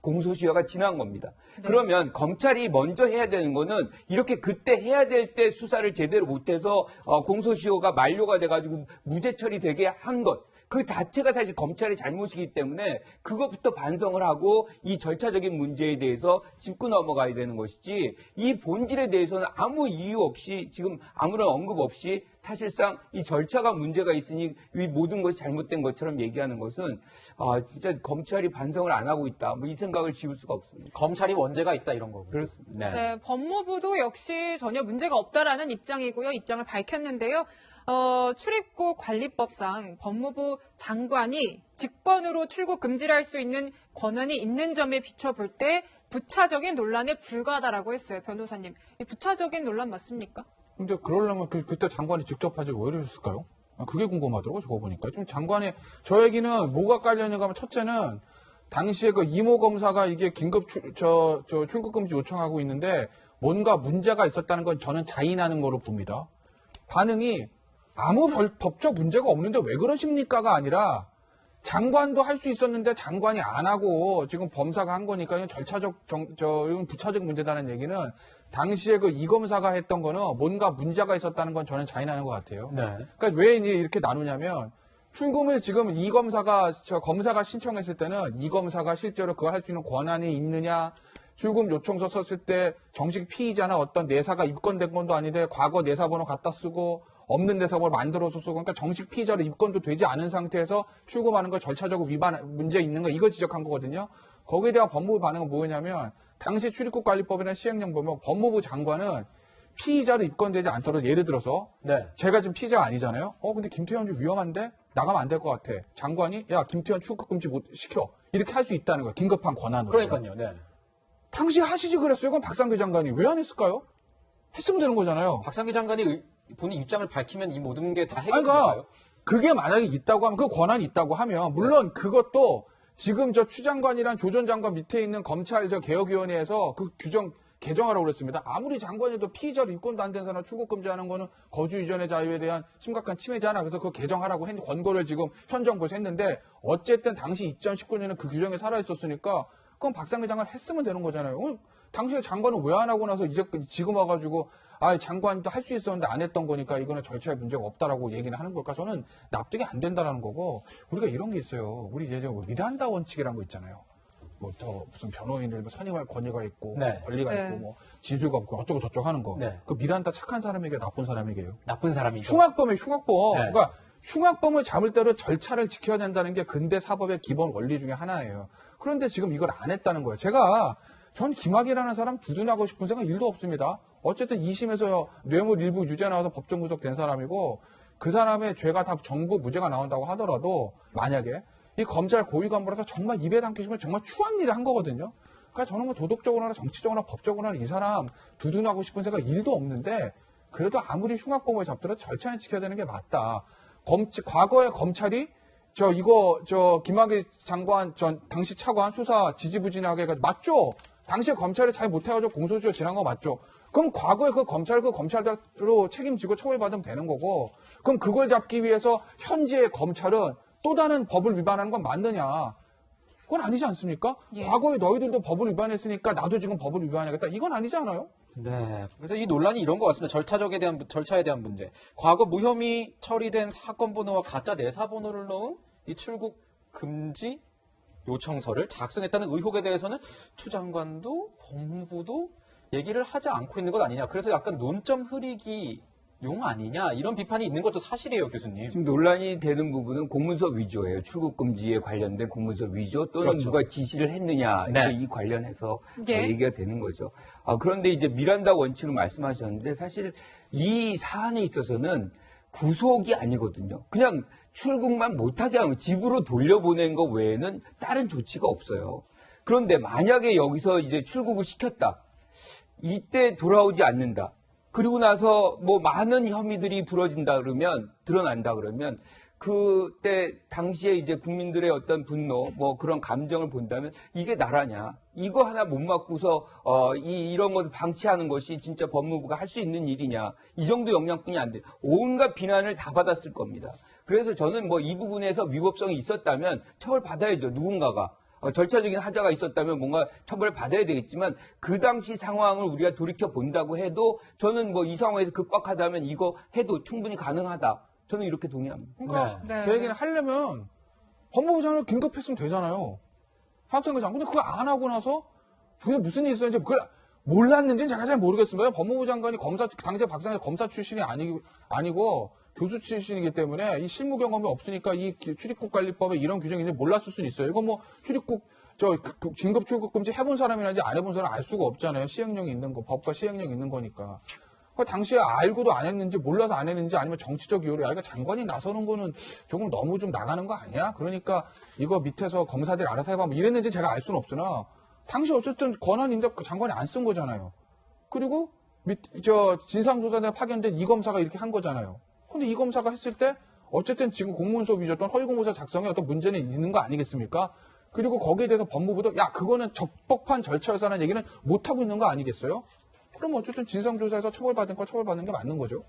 공소시효가 지난 겁니다. 그러면 검찰이 먼저 해야 되는 거는 이렇게 그때 해야 될 때 수사를 제대로 못해서 공소시효가 만료가 돼가지고 무죄 처리되게 한 것. 그 자체가 사실 검찰의 잘못이기 때문에 그것부터 반성을 하고 이 절차적인 문제에 대해서 짚고 넘어가야 되는 것이지 이 본질에 대해서는 아무 이유 없이 지금 아무런 언급 없이 사실상 이 절차가 문제가 있으니 이 모든 것이 잘못된 것처럼 얘기하는 것은 진짜 검찰이 반성을 안 하고 있다. 뭐 이 생각을 지울 수가 없습니다. 검찰이 원죄가 있다 이런 거고. 그렇습니다. 네, 법무부도 역시 전혀 문제가 없다라는 입장이고요. 입장을 밝혔는데요. 출입국 관리법상 법무부 장관이 직권으로 출국 금지를 할 수 있는 권한이 있는 점에 비춰볼 때 부차적인 논란에 불과하다라고 했어요. 변호사님. 이 부차적인 논란 맞습니까? 근데 그러려면 그때 장관이 직접 하지 왜 이러셨을까요? 그게 궁금하더라고요. 저거 보니까. 좀 장관이, 저 얘기는 뭐가 깔려있는가 하면 첫째는 당시에 그 이모 검사가 이게 긴급 출국금지 요청하고 있는데 뭔가 문제가 있었다는 건 저는 자인하는 거로 봅니다. 반응이 아무 법적 문제가 없는데 왜 그러십니까가 아니라 장관도 할 수 있었는데 장관이 안 하고 지금 범사가 한 거니까 이건 절차적, 이건 부차적 문제다는 얘기는 당시에 그 이 검사가 했던 거는 뭔가 문제가 있었다는 건 저는 자인하는 것 같아요. 네. 그러니까 왜 이렇게 나누냐면 출금을 지금 이 검사가 신청했을 때는 이 검사가 실제로 그걸 할 수 있는 권한이 있느냐, 출금 요청서 썼을 때 정식 피의자나 어떤 내사가 입건된 건도 아닌데 과거 내사번호 갖다 쓰고 없는 내사번호 만들어서 쓰고 그러니까 정식 피의자로 입건도 되지 않은 상태에서 출금하는 거 절차적으로 위반 문제 있는 거 이거 지적한 거거든요. 거기에 대한 법무부 반응은 뭐냐면 당시 출입국관리법이나 시행령 보면 법무부 장관은 피의자로 입건되지 않도록 예를 들어서 제가 지금 피의자가 아니잖아요. 근데 김태현 좀 위험한데 나가면 안 될 것 같아. 장관이 야 김태현 출국금지 못 시켜. 이렇게 할 수 있다는 거예요. 긴급한 권한으로. 그러니까요. 네. 당시 하시지 그랬어요. 그건 박상규 장관이 왜 안 했을까요? 했으면 되는 거잖아요. 박상규 장관이 본인 입장을 밝히면 이 모든 게 다 그러니까 해결될까요? 그게 만약에 있다고 하면 그 권한이 있다고 하면 물론 그것도 지금 조 전 장관 밑에 있는 검찰 개혁위원회에서 그 규정 개정하라고 그랬습니다. 아무리 장관이도 피의자로 입건도 안 된 사람 출국 금지하는 거는 거주 이전의 자유에 대한 심각한 침해잖아. 그래서 그거 개정하라고 권고를 지금 현 정부에서 했는데 어쨌든 당시 2019년에 그 규정에 살아있었으니까 그건 박상기 장관 했으면 되는 거잖아요. 당시에 장관은 왜 안 하고 나서 이제 지금 와가지고 장관도 할 수 있었는데 안 했던 거니까 이거는 절차에 문제가 없다라고 얘기는 하는 걸까? 저는 납득이 안 된다라는 거고 우리가 이런 게 있어요. 우리 예전에 미란다 원칙이라는 거 있잖아요. 뭐 더 무슨 변호인을 선임할 권위가 있고 네. 권리가 네. 있고 뭐 진술가 없고 어쩌고 저쩌고 하는 거. 네. 그 미란다 착한 사람에게 나쁜 사람에게요. 나쁜 사람이죠. 흉악범이에요. 흉악범. 네. 그러니까 흉악범을 잡을 때로 절차를 지켜야 된다는 게 근대 사법의 기본 원리 중에 하나예요. 그런데 지금 이걸 안 했다는 거예요. 전 김학이라는 사람 두둔하고 싶은 생각 1도 없습니다. 어쨌든 2심에서 뇌물 일부 유죄 나와서 법정 구속된 사람이고 그 사람의 죄가 다 전부 무죄가 나온다고 하더라도 만약에 이 검찰 고위 간부라서 정말 입에 담기시면 정말 추한 일을 한 거거든요. 그러니까 저는 뭐 도덕적으로나 정치적으로나 법적으로나 이 사람 두둔하고 싶은 생각 1도 없는데 그래도 아무리 흉악범을 잡더라도 절차는 지켜야 되는 게 맞다. 과거에 검찰이 김학의 장관 당시 차관 수사 지지부진하게 해가지고 맞죠? 당시에 검찰이 잘 못해가지고 공소시효 지난 거 맞죠? 그럼 과거에 그 검찰대로 책임지고 처벌받으면 되는 거고 그럼 그걸 잡기 위해서 현재의 검찰은 또 다른 법을 위반하는 건 맞느냐? 그건 아니지 않습니까? 예. 과거에 너희들도 법을 위반했으니까 나도 지금 법을 위반하겠다. 이건 아니지 않아요? 네. 그래서 이 논란이 이런 것 같습니다. 절차에 대한 문제. 과거 무혐의 처리된 사건 번호와 가짜 내사 번호를 넣은 이 출국 금지 요청서를 작성했다는 의혹에 대해서는 추 장관도 법무부도 얘기를 하지 않고 있는 것 아니냐. 그래서 약간 논점 흐리기 용 아니냐 이런 비판이 있는 것도 사실이에요, 교수님. 지금 논란이 되는 부분은 공문서 위조예요. 출국 금지에 관련된 공문서 위조 또는 그렇죠. 누가 지시를 했느냐 네. 이 관련해서 예. 얘기가 되는 거죠. 그런데 이제 미란다 원칙을 말씀하셨는데 사실 이 사안에 있어서는 구속이 아니거든요. 그냥 출국만 못하게 하는 집으로 돌려보낸 것 외에는 다른 조치가 없어요. 그런데 만약에 여기서 이제 출국을 시켰다. 이때 돌아오지 않는다. 그리고 나서 뭐 많은 혐의들이 드러난다 그러면 그때 당시에 이제 국민들의 어떤 분노 뭐 그런 감정을 본다면 이게 나라냐. 이거 하나 못 막고서 이런 것을 방치하는 것이 진짜 법무부가 할 수 있는 일이냐. 이 정도 역량뿐이 안 돼. 온갖 비난을 다 받았을 겁니다. 그래서 저는 뭐 이 부분에서 위법성이 있었다면 처벌받아야죠. 누군가가. 절차적인 하자가 있었다면 뭔가 처벌을 받아야 되겠지만 그 당시 상황을 우리가 돌이켜 본다고 해도 저는 뭐 이 상황에서 급박하다면 이거 해도 충분히 가능하다. 저는 이렇게 동의합니다. 그러니까 네. 그 얘기는 하려면 법무부 장관을 긴급했으면 되잖아요. 박상기 장관. 근데 그거 안 하고 나서 그게 무슨 일이 있었는지 그걸 몰랐는지는 제가 잘 모르겠습니다. 법무부 장관이 당시에 박상기 검사 출신이 아니고 교수 출신이기 때문에 이 실무 경험이 없으니까 이 출입국 관리법에 이런 규정이 있는지 몰랐을 수는 있어요. 이거 뭐 출입국 긴급 출국 금지 해본 사람이라든지 안 해본 사람 알 수가 없잖아요. 시행령이 있는 거, 법과 시행령이 있는 거니까. 당시에 알고도 안 했는지 몰라서 안 했는지 아니면 정치적 이유로 그러니까 장관이 나서는 거는 조금 너무 좀 나가는 거 아니야? 그러니까 이거 밑에서 검사들이 알아서 해봐 뭐 이랬는지 제가 알 수는 없으나 당시 어쨌든 권한인데 장관이 안 쓴 거잖아요. 그리고 진상조사단에 파견된 이 검사가 이렇게 한 거잖아요. 근데 이 검사가 했을 때 어쨌든 지금 공문서 위조 또는 허위공문서 작성에 어떤 문제는 있는 거 아니겠습니까? 그리고 거기에 대해서 법무부도 그거는 적법한 절차여서라는 얘기는 못하고 있는 거 아니겠어요? 그럼 어쨌든 진상조사에서 처벌받은 거 처벌받는 게 맞는 거죠.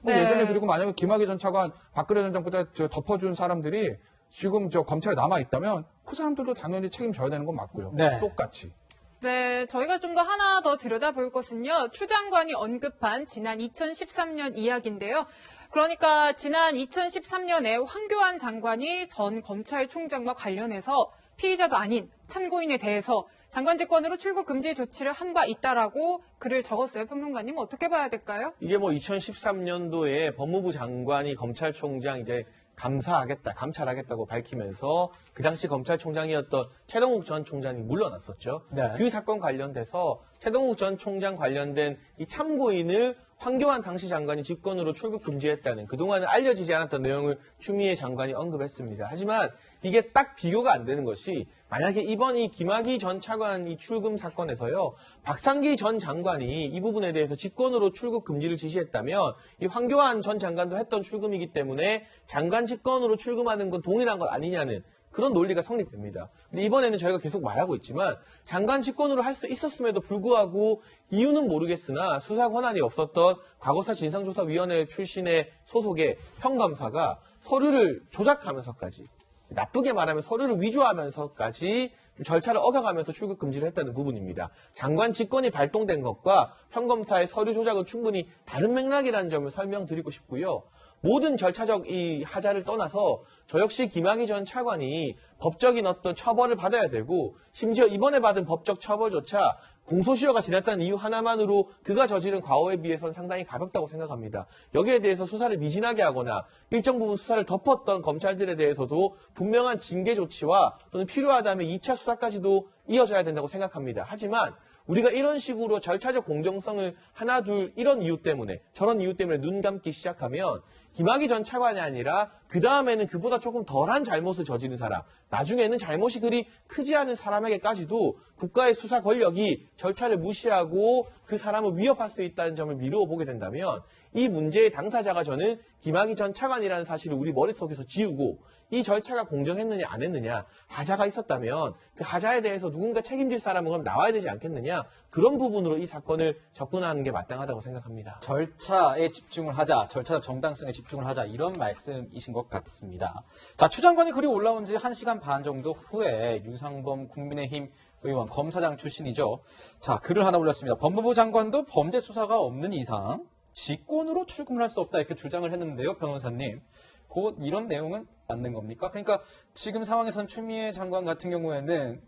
네. 예전에 그리고 만약에 김학의 전 차관 박근혜 전 정부 때 덮어준 사람들이 지금 검찰에 남아있다면 그 사람들도 당연히 책임져야 되는 건 맞고요. 네. 똑같이. 네, 저희가 좀 더 하나 더 들여다볼 것은요. 추 장관이 언급한 지난 2013년 이야기인데요. 그러니까 지난 2013년에 황교안 장관이 전 검찰총장과 관련해서 피의자도 아닌 참고인에 대해서 장관직권으로 출국 금지 조치를 한 바 있다라고 글을 적었어요. 평론가님 어떻게 봐야 될까요? 이게 뭐 2013년도에 법무부 장관이 검찰총장 이제 감찰하겠다고 밝히면서 그 당시 검찰총장이었던 최동욱 전 총장이 물러났었죠. 네. 그 사건 관련돼서 최동욱 전 총장 관련된 이 참고인을 황교안 당시 장관이 직권으로 출국 금지했다는 그동안은 알려지지 않았던 내용을 추미애 장관이 언급했습니다. 하지만 이게 딱 비교가 안 되는 것이 만약에 이번 이 김학의 전 차관 이 출금 사건에서요. 박상기 전 장관이 이 부분에 대해서 직권으로 출국 금지를 지시했다면 이 황교안 전 장관도 했던 출금이기 때문에 장관 직권으로 출금하는 건 동일한 것 아니냐는 그런 논리가 성립됩니다. 근데 이번에는 저희가 계속 말하고 있지만 장관 직권으로 할 수 있었음에도 불구하고 이유는 모르겠으나 수사 권한이 없었던 과거사 진상조사위원회 출신의 소속의 평검사가 서류를 조작하면서까지, 나쁘게 말하면 서류를 위조하면서까지 절차를 어겨가면서 출국 금지를 했다는 부분입니다. 장관 직권이 발동된 것과 평검사의 서류 조작은 충분히 다른 맥락이라는 점을 설명드리고 싶고요. 모든 절차적 이 하자를 떠나서 저 역시 김학의 전 차관이 법적인 어떤 처벌을 받아야 되고, 심지어 이번에 받은 법적 처벌조차 공소시효가 지났다는 이유 하나만으로 그가 저지른 과오에 비해서는 상당히 가볍다고 생각합니다. 여기에 대해서 수사를 미진하게 하거나 일정 부분 수사를 덮었던 검찰들에 대해서도 분명한 징계 조치와 또는 필요하다면 2차 수사까지도 이어져야 된다고 생각합니다. 하지만 우리가 이런 식으로 절차적 공정성을 하나 둘 이런 이유 때문에, 저런 이유 때문에 눈 감기 시작하면 김학의 전 차관이 아니라 그 다음에는 그보다 조금 덜한 잘못을 저지른 사람, 나중에는 잘못이 그리 크지 않은 사람에게까지도 국가의 수사 권력이 절차를 무시하고 그 사람을 위협할 수 있다는 점을 미루어 보게 된다면 이 문제의 당사자가 저는 김학의 전 차관이라는 사실을 우리 머릿속에서 지우고 이 절차가 공정했느냐 안 했느냐, 하자가 있었다면 그 하자에 대해서 누군가 책임질 사람은 그럼 나와야 되지 않겠느냐, 그런 부분으로 이 사건을 접근하는 게 마땅하다고 생각합니다. 절차에 집중을 하자, 절차적 정당성에 집중을 하자, 이런 말씀이신 것 같습니다. 자, 추 장관이 글이 올라온 지 1시간 반 정도 후에 유상범 국민의힘 의원, 검사장 출신이죠. 자, 글을 하나 올렸습니다. 법무부 장관도 범죄 수사가 없는 이상 직권으로 출근을 할 수 없다, 이렇게 주장을 했는데요, 변호사님. 곧 이런 내용은 맞는 겁니까? 그러니까 지금 상황에선 추미애 장관 같은 경우에는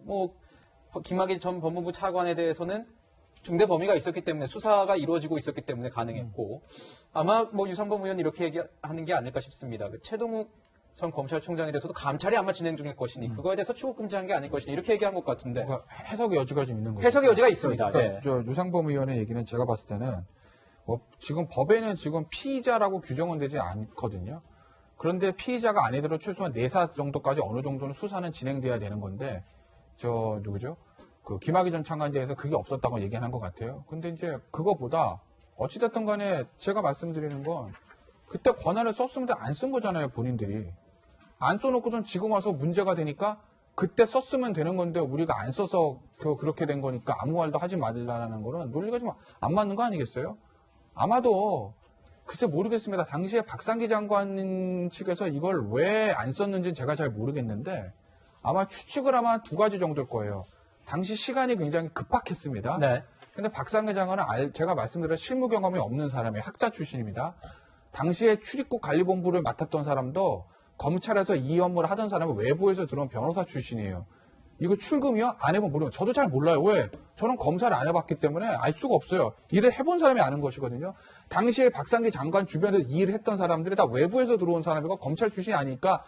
김학의 전 법무부 차관에 대해서는 중대 범위가 있었기 때문에 수사가 이루어지고 있었기 때문에 가능했고, 아마 유상범 의원 이렇게 얘기하는 게 아닐까 싶습니다. 최동욱 전 검찰총장에 대해서도 감찰이 아마 진행 중일 것이니 그거에 대해서 출국 금지한 게 아닐 것이니 이렇게 얘기한 것 같은데, 해석의 여지가 좀 있는 거죠. 해석의 여지가 있습니다. 그러니까 유상범 의원의 얘기는 제가 봤을 때는 지금 법에는 지금 피의자라고 규정은 되지 않거든요. 그런데 피의자가 아니더라도 최소한 내사 정도까지 어느 정도는 수사는 진행돼야 되는 건데, 누구죠? 김학의 전 차관에 대해서 그게 없었다고 얘기하는 것 같아요. 근데 이제 그거보다 어찌됐든 간에 제가 말씀드리는 건 그때 권한을 썼으면 안 쓴 거잖아요, 본인들이. 안 써놓고선 지금 와서 문제가 되니까 그때 썼으면 되는 건데 우리가 안 써서 그렇게 된 거니까 아무 말도 하지 말라는 거는 논리가 좀 안 맞는 거 아니겠어요? 아마도 글쎄 모르겠습니다. 당시에 박상기 장관 측에서 이걸 왜 안 썼는지는 제가 잘 모르겠는데 아마 추측을 하면 2가지 정도일 거예요. 당시 시간이 굉장히 급박했습니다. 네. 근데 박상기 장관은 제가 말씀드린 실무 경험이 없는 사람이에요. 학자 출신입니다. 당시에 출입국 관리본부를 맡았던 사람도 검찰에서 이 업무를 하던 사람은 외부에서 들어온 변호사 출신이에요. 이거 출금이요? 안 해보면 모르면 저도 잘 몰라요. 왜? 저는 검사를 안 해봤기 때문에 알 수가 없어요. 일을 해본 사람이 아는 것이거든요. 당시에 박상기 장관 주변에서 이 일을 했던 사람들이 다 외부에서 들어온 사람이고 검찰 출신이 아니니까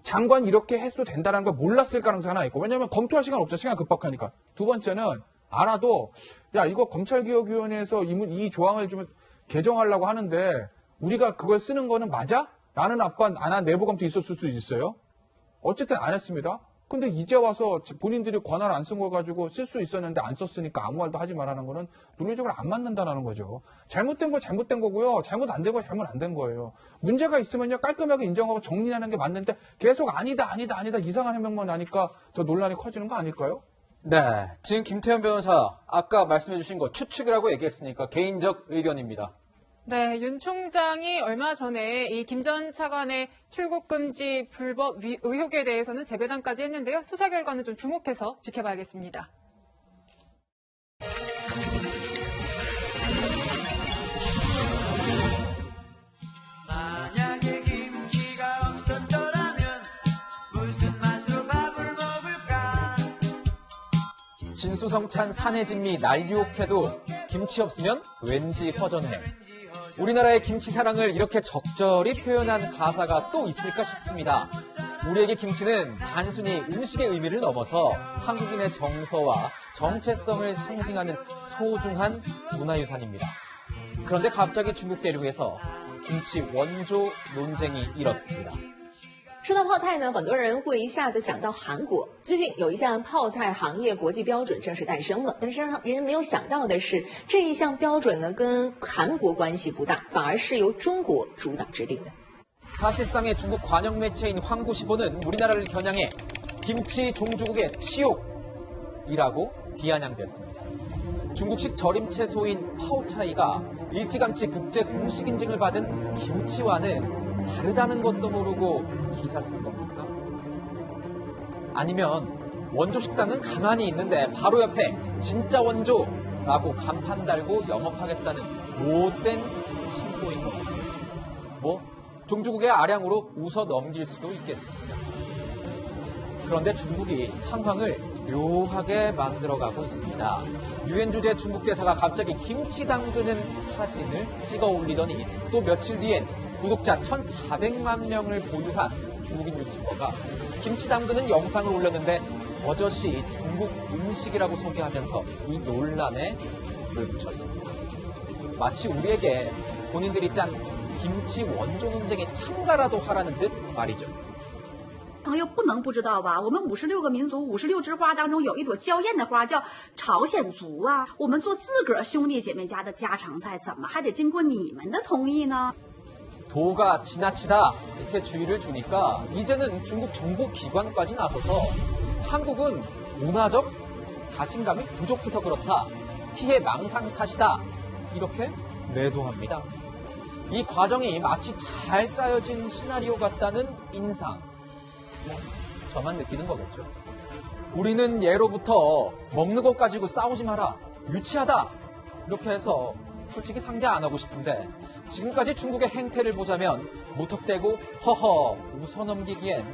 장관 이렇게 해도 된다는 걸 몰랐을 가능성이 하나 있고, 왜냐하면 검토할 시간 없죠. 시간 급박하니까. 2번째는 알아도 야 이거 검찰개혁위원회에서 이 조항을 좀 개정하려고 하는데 우리가 그걸 쓰는 거는 맞아? 라는 안 내부 검토 있었을 수 있어요. 어쨌든 안 했습니다. 근데 이제 와서 본인들이 권한을 안 쓴 거 가지고 쓸 수 있었는데 안 썼으니까 아무 말도 하지 말라는 거는 논리적으로 안 맞는다는 거죠. 잘못된 거 잘못된 거고요. 잘못 안 된 거 잘못 안 된 거예요. 문제가 있으면요 깔끔하게 인정하고 정리하는 게 맞는데 계속 아니다 이상한 해명만 하니까 더 논란이 커지는 거 아닐까요? 네, 지금 김태현 변호사 아까 말씀해 주신 거 추측이라고 얘기했으니까 개인적 의견입니다. 네, 윤 총장이 얼마 전에 이 김 전 차관의 출국 금지 불법 의혹에 대해서는 재배당까지 했는데요. 수사 결과는 좀 주목해서 지켜봐야겠습니다. 만약에 김치가 없었더라면 무슨 맛으로 밥을 먹을까? 진수성찬 산해진미 난리옥회도 김치 없으면 왠지 허전해. 우리나라의 김치 사랑을 이렇게 적절히 표현한 가사가 또 있을까 싶습니다. 우리에게 김치는 단순히 음식의 의미를 넘어서 한국인의 정서와 정체성을 상징하는 소중한 문화유산입니다. 그런데 갑자기 중국 대륙에서 김치 원조 논쟁이 일었습니다. 说到泡菜呢，很多人会一下子想到韩国。最近有一项泡菜行业国际标准正式诞生了，但是让人没有想到的是，这一项标准呢跟韩国关系不大，反而是由中国主导制定的。 사실상의 중국 관영 매체인 황구시보는 우리나라를 겨냥해 김치 종주국의 치욕이라고 비아냥됐습니다. 중국식 절임 채소인 파오차이가 일찌감치 국제 공식 인증을 받은 김치와는 다르다는 것도 모르고 기사 쓴 겁니까? 아니면 원조 식당은 가만히 있는데 바로 옆에 진짜 원조라고 간판 달고 영업하겠다는 못된 신고인 겁니다. 뭐 종주국의 아량으로 웃어 넘길 수도 있겠습니다. 그런데 중국이 상황을 묘하게 만들어가고 있습니다. 유엔 주재 중국 대사가 갑자기 김치 담그는 사진을 찍어 올리더니 또 며칠 뒤엔 구독자 1,400만 명을 보유한 중국인 유튜버가 김치 담그는 영상을 올렸는데 버젓이 중국 음식이라고 소개하면서 이 논란에 불을 붙였습니다. 마치 우리에게 본인들이 짠 김치 원조 논쟁에 참가라도 하라는 듯 말이죠. 朋友不能不知道吧？我们56个民族，56枝花当中有一朵娇艳的花叫朝鲜族啊。我们做自个儿兄弟姐妹家的家常菜，怎么还得经过你们的同意呢？ 도가 지나치다 이렇게 주의를 주니까 이제는 중국 정부 기관까지 나서서 한국은 문화적 자신감이 부족해서 그렇다. 피해 망상 탓이다. 이렇게 매도합니다. 이 과정이 마치 잘 짜여진 시나리오 같다는 인상. 저만 느끼는 거겠죠. 우리는 예로부터 먹는 것 가지고 싸우지 마라. 유치하다. 이렇게 해서 솔직히 상대 안 하고 싶은데 지금까지 중국의 행태를 보자면 무턱대고 허허 웃어넘기기엔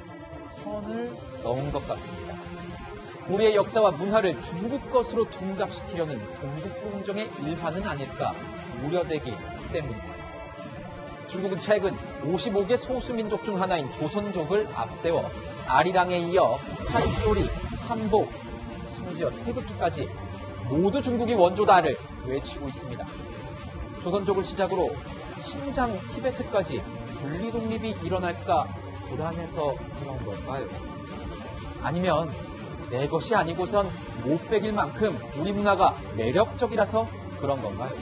선을 넘은 것 같습니다. 우리의 역사와 문화를 중국 것으로 둔갑시키려는 동국공정의 일환은 아닐까 우려되기 때문입니다. 중국은 최근 55개 소수민족 중 하나인 조선족을 앞세워 아리랑에 이어 한소리, 한복, 심지어 태극기까지 모두 중국이 원조다를 외치고 있습니다. 조선족을 시작으로 신장, 티베트까지 분리독립이 일어날까 불안해서 그런 걸까요? 아니면 내 것이 아니고선 못 베길 만큼 우리 문화가 매력적이라서 그런 건가요?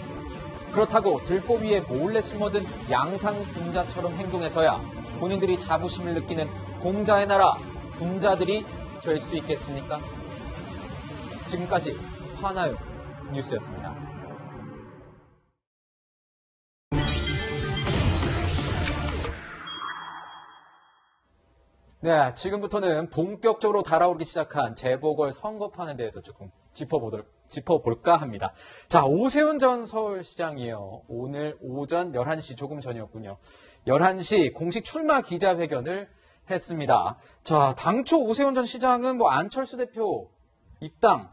그렇다고 들보 위에 몰래 숨어든 양상군자처럼 행동해서야 본인들이 자부심을 느끼는 공자의 나라 군자들이 될 수 있겠습니까? 지금까지 하나요 뉴스였습니다. 네, 지금부터는 본격적으로 달아오르기 시작한 재보궐 선거판에 대해서 조금 짚어볼까 합니다. 자, 오세훈 전 서울시장이요. 오늘 오전 11시 조금 전이었군요. 11시 공식 출마 기자회견을 했습니다. 자, 당초 오세훈 전 시장은 뭐 안철수 대표 입당,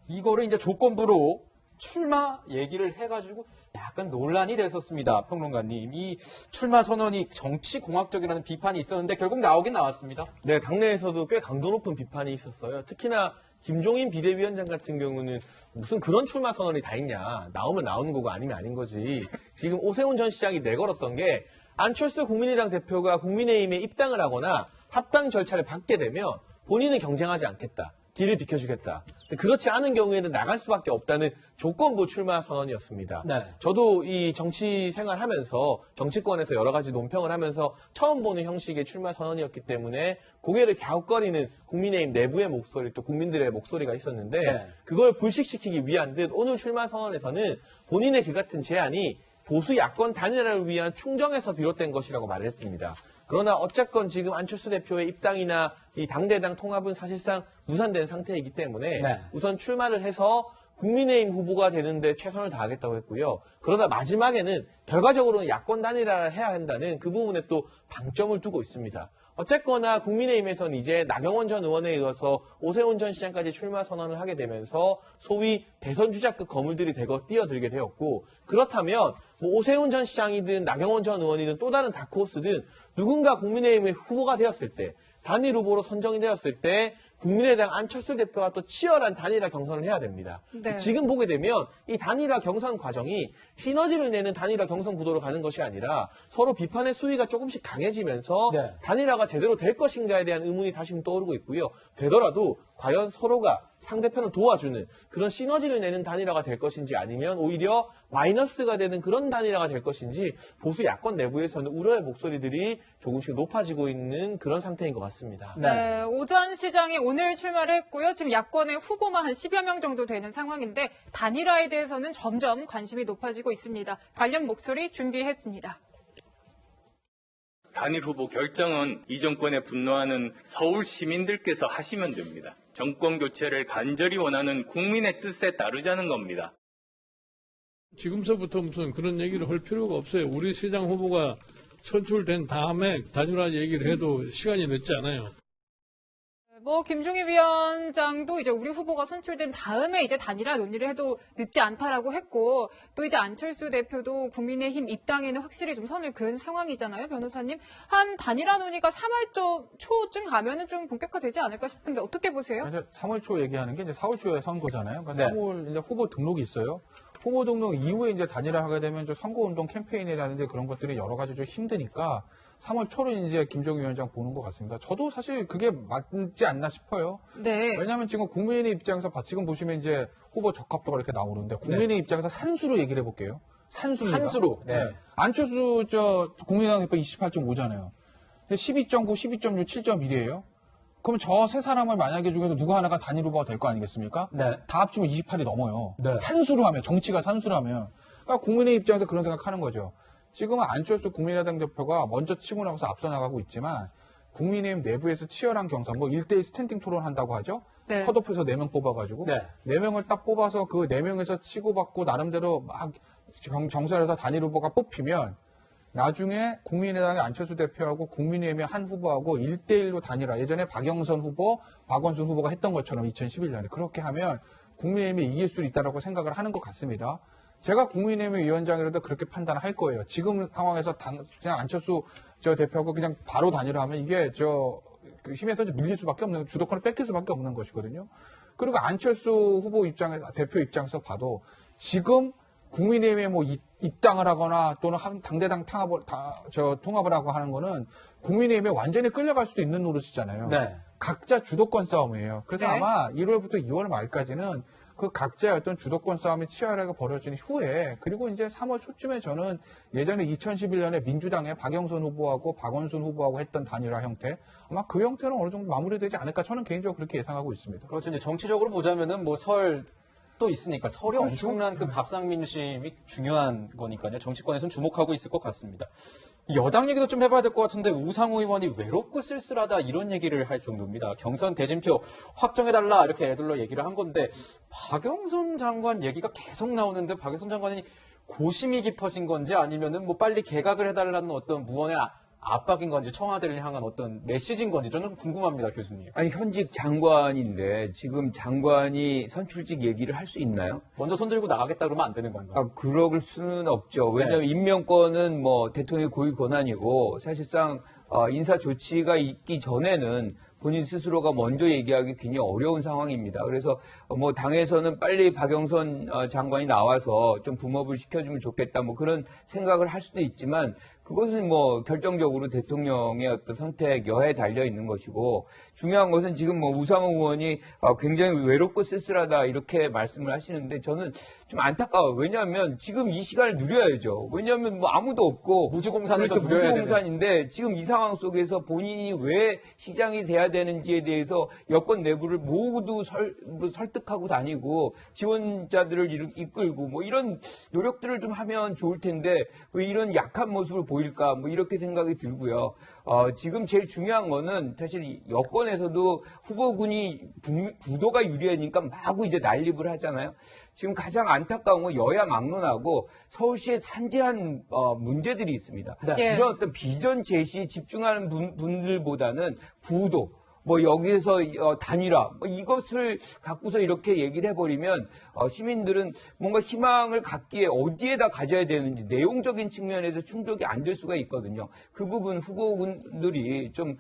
이거를 이제 조건부로 출마 얘기를 해가지고 약간 논란이 됐었습니다. 평론가님. 이 출마 선언이 정치공학적이라는 비판이 있었는데 결국 나오긴 나왔습니다. 네, 당내에서도 꽤 강도 높은 비판이 있었어요. 특히나 김종인 비대위원장 같은 경우는 무슨 그런 출마 선언이 다 있냐. 나오면 나오는 거고 아니면 아닌 거지. 지금 오세훈 전 시장이 내걸었던 게 안철수 국민의당 대표가 국민의힘에 입당을 하거나 합당 절차를 받게 되면 본인은 경쟁하지 않겠다. 길을 비켜주겠다. 근데 그렇지 않은 경우에는 나갈 수밖에 없다는 조건부 출마 선언이었습니다. 네. 저도 이 정치 생활하면서 정치권에서 여러 가지 논평을 하면서 처음 보는 형식의 출마 선언이었기 때문에 고개를 갸웃거리는 국민의힘 내부의 목소리 또 국민들의 목소리가 있었는데 네. 그걸 불식시키기 위한 듯 오늘 출마 선언에서는 본인의 그 같은 제안이 보수 야권 단일화를 위한 충정에서 비롯된 것이라고 말을 했습니다. 그러나 어쨌건 지금 안철수 대표의 입당이나 이 당대당 통합은 사실상 무산된 상태이기 때문에 네. 우선 출마를 해서 국민의힘 후보가 되는데 최선을 다하겠다고 했고요. 그러다 마지막에는 결과적으로는 야권 단일화를 해야 한다는 그 부분에 또 방점을 두고 있습니다. 어쨌거나 국민의힘에서는 이제 나경원 전 의원에 이어서 오세훈 전 시장까지 출마 선언을 하게 되면서 소위 대선 주자급 거물들이 대거 뛰어들게 되었고 그렇다면 뭐 오세훈 전 시장이든 나경원 전 의원이든 또 다른 다크호스든 누군가 국민의힘의 후보가 되었을 때 단일 후보로 선정이 되었을 때 국민의당 안철수 대표와 또 치열한 단일화 경선을 해야 됩니다. 네. 지금 보게 되면 이 단일화 경선 과정이 시너지를 내는 단일화 경선 구도로 가는 것이 아니라 서로 비판의 수위가 조금씩 강해지면서 네. 단일화가 제대로 될 것인가에 대한 의문이 다시 떠오르고 있고요. 되더라도 과연 서로가 상대편을 도와주는 그런 시너지를 내는 단일화가 될 것인지 아니면 오히려 마이너스가 되는 그런 단일화가 될 것인지 보수 야권 내부에서는 우려의 목소리들이 조금씩 높아지고 있는 그런 상태인 것 같습니다. 네, 오전 시장이 오늘 출마를 했고요. 지금 야권의 후보만 한 10여 명 정도 되는 상황인데 단일화에 대해서는 점점 관심이 높아지고 있습니다. 관련 목소리 준비했습니다. 단일 후보 결정은 이 정권에 분노하는 서울 시민들께서 하시면 됩니다. 정권 교체를 간절히 원하는 국민의 뜻에 따르자는 겁니다. 지금서부터 무슨 그런 얘기를 할 필요가 없어요. 우리 시장 후보가 선출된 다음에 단일화 얘기를 해도 시간이 늦지 않아요. 김종희 위원장도 이제 우리 후보가 선출된 다음에 이제 단일화 논의를 해도 늦지 않다라고 했고, 또 이제 안철수 대표도 국민의힘 입당에는 확실히 좀 선을 그은 상황이잖아요, 변호사님. 한 단일화 논의가 3월 초쯤 가면은 좀 본격화되지 않을까 싶은데 어떻게 보세요? 이제 3월 초 얘기하는 게 이제 4월 초에 선거잖아요. 그러니까 네. 3월 이제 후보 등록이 있어요. 후보 등록 이후에 이제 단일화 하게 되면 좀 선거운동 캠페인이라든지 그런 것들이 여러 가지 좀 힘드니까 3월 초로 이제 김종희 위원장 보는 것 같습니다. 저도 사실 그게 맞지 않나 싶어요. 네. 왜냐하면 지금 국민의 입장에서 지금 보시면 이제 후보 적합도가 이렇게 나오는데 국민의 입장에서 산수로 얘기를 해볼게요. 산수입니다. 산수로. 네. 안철수 국민의당 대표 28.5잖아요. 12.9, 12.6, 7.1이에요. 그럼 저 세 사람을 만약에 중에서 누구 하나가 단일 후보가 될 거 아니겠습니까? 네. 다 합치면 28이 넘어요. 네. 산수로 하면, 정치가 산수로 하면. 그러니까 국민의 입장에서 그런 생각하는 거죠. 지금은 안철수 국민의당 대표가 먼저 치고 나가서 앞서 나가고 있지만 국민의힘 내부에서 치열한 경선, 1대1 스탠딩 토론한다고 하죠. 네. 컷오프에서 4명 뽑아가지고 네. 4명을 딱 뽑아서 그 4명에서 치고받고 나름대로 막 정설해서 단일 후보가 뽑히면 나중에 국민의당의 안철수 대표하고 국민의힘의 한 후보하고 1대1로 단일화. 예전에 박영선 후보, 박원순 후보가 했던 것처럼 2011년에 그렇게 하면 국민의힘이 이길 수 있다라고 생각을 하는 것 같습니다. 제가 국민의힘의 위원장이라도 그렇게 판단을 할 거예요. 지금 상황에서 그냥 안철수 대표하고 그냥 바로 단일화하면 이게 그 힘에서 밀릴 수밖에 없는, 주도권을 뺏길 수밖에 없는 것이거든요. 그리고 안철수 후보 대표 입장에서 봐도 지금 국민의힘에 입당을 하거나 또는 당대당 통합을 하고 하는 거는 국민의힘에 완전히 끌려갈 수도 있는 노릇이잖아요. 네. 각자 주도권 싸움이에요. 그래서 네. 아마 1월부터 2월 말까지는 그 각자의 어떤 주도권 싸움이 치열하게 벌어진 후에, 그리고 이제 3월 초쯤에 저는 예전에 2011년에 민주당의 박영선 후보하고 박원순 후보하고 했던 단일화 형태, 아마 그 형태로 어느 정도 마무리되지 않을까 저는 개인적으로 그렇게 예상하고 있습니다. 그렇죠. 이제 정치적으로 보자면은 설 또 있으니까 설이 엄청난 그 밥상 민심이 중요한 거니까요. 정치권에서는 주목하고 있을 것 같습니다. 여당 얘기도 좀 해봐야 될 것 같은데 우상호 의원이 외롭고 쓸쓸하다 이런 얘기를 할 정도입니다. 경선 대진표 확정해달라 이렇게 애들러 얘기를 한 건데 박영선 장관 얘기가 계속 나오는데 박영선 장관이 고심이 깊어진 건지 아니면은 빨리 개각을 해달라는 어떤 무언의 압박인 건지 청와대를 향한 어떤 메시지인 건지 저는 궁금합니다, 교수님. 아니 현직 장관인데 지금 장관이 선출직 얘기를 할 수 있나요? 먼저 손들고 나가겠다 그러면 안 되는 건가요? 그럴 수는 없죠. 왜냐하면 임명권은 대통령의 고유 권한이고 사실상 인사 조치가 있기 전에는 본인 스스로가 먼저 얘기하기 굉장히 어려운 상황입니다. 그래서 당에서는 빨리 박영선 장관이 나와서 좀 붐업을 시켜주면 좋겠다 그런 생각을 할 수도 있지만 그것은 결정적으로 대통령의 어떤 선택 여하에 달려 있는 것이고 중요한 것은 지금 우상호 의원이 굉장히 외롭고 쓸쓸하다 이렇게 말씀을 하시는데 저는 좀 안타까워요. 왜냐하면 지금 이 시간을 누려야죠. 왜냐하면 아무도 없고 무주공산에서 그렇죠, 누려야 무주공산인데 지금 이 상황 속에서 본인이 왜 시장이 돼야 되는지에 대해서 여권 내부를 모두 설득하고 다니고 지원자들을 이끌고 이런 노력들을 좀 하면 좋을 텐데 왜 이런 약한 모습을 보일까 이렇게 생각이 들고요. 지금 제일 중요한 거는 사실 여권에서도 후보군이 구도가 유리하니까 마구 이제 난립을 하잖아요. 지금 가장 안타까운 건 여야 막론하고 서울시에 산재한 문제들이 있습니다. 네. 이런 어떤 비전 제시에 집중하는 분들보다는 구도 여기에서 단일화 이것을 갖고서 이렇게 얘기를 해버리면 시민들은 뭔가 희망을 갖기에 어디에다 가져야 되는지 내용적인 측면에서 충족이 안 될 수가 있거든요. 그 부분 후보분들이 좀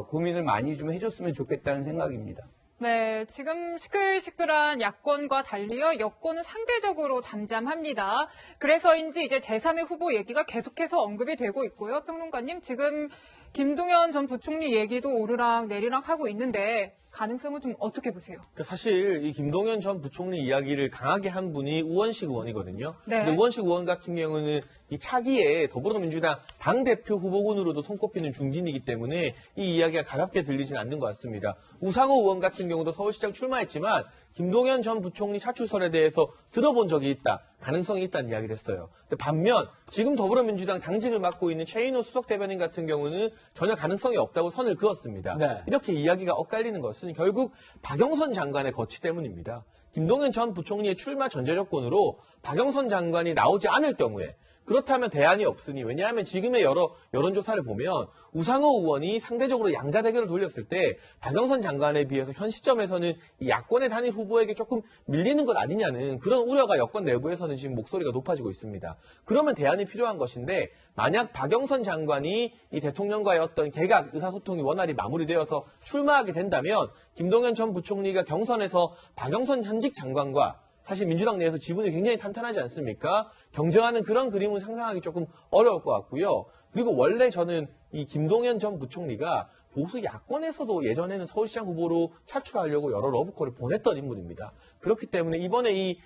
고민을 많이 좀 해줬으면 좋겠다는 생각입니다. 네, 지금 시끌시끌한 야권과 달리요, 여권은 상대적으로 잠잠합니다. 그래서인지 이제 제3의 후보 얘기가 계속해서 언급이 되고 있고요. 평론가님, 지금 김동연 전 부총리 얘기도 오르락 내리락 하고 있는데 가능성은 좀 어떻게 보세요? 사실 이 김동연 전 부총리 이야기를 강하게 한 분이 우원식 의원이거든요. 네. 근데 우원식 의원 같은 경우는 이 차기에 더불어민주당 당대표 후보군으로도 손꼽히는 중진이기 때문에 이 이야기가 가볍게 들리진 않는 것 같습니다. 우상호 의원 같은 경우도 서울시장 출마했지만 김동연 전 부총리 차출설에 대해서 들어본 적이 있다, 가능성이 있다는 이야기를 했어요. 근데 반면 지금 더불어민주당 당직을 맡고 있는 최인호 수석 대변인 같은 경우는 전혀 가능성이 없다고 선을 그었습니다. 네. 이렇게 이야기가 엇갈리는 것은 결국 박영선 장관의 거취 때문입니다. 김동연 전 부총리의 출마 전제 조건으로 박영선 장관이 나오지 않을 경우에, 그렇다면 대안이 없으니, 왜냐하면 지금의 여러 여론조사를 보면 우상호 의원이 상대적으로 양자 대결을 돌렸을 때 박영선 장관에 비해서 현 시점에서는 이 야권의 단일 후보에게 조금 밀리는 것 아니냐는 그런 우려가 여권 내부에서는 지금 목소리가 높아지고 있습니다. 그러면 대안이 필요한 것인데, 만약 박영선 장관이 이 대통령과의 어떤 개각 의사소통이 원활히 마무리되어서 출마하게 된다면 김동연 전 부총리가 경선에서 박영선 현직 장관과, 사실 민주당 내에서 지분이 굉장히 탄탄하지 않습니까? 경쟁하는 그런 그림은 상상하기 조금 어려울 것 같고요. 그리고 원래 저는 이 김동연 전 부총리가 보수 야권에서도 예전에는 서울시장 후보로 차출하려고 여러 러브콜을 보냈던 인물입니다. 그렇기 때문에 이번에 이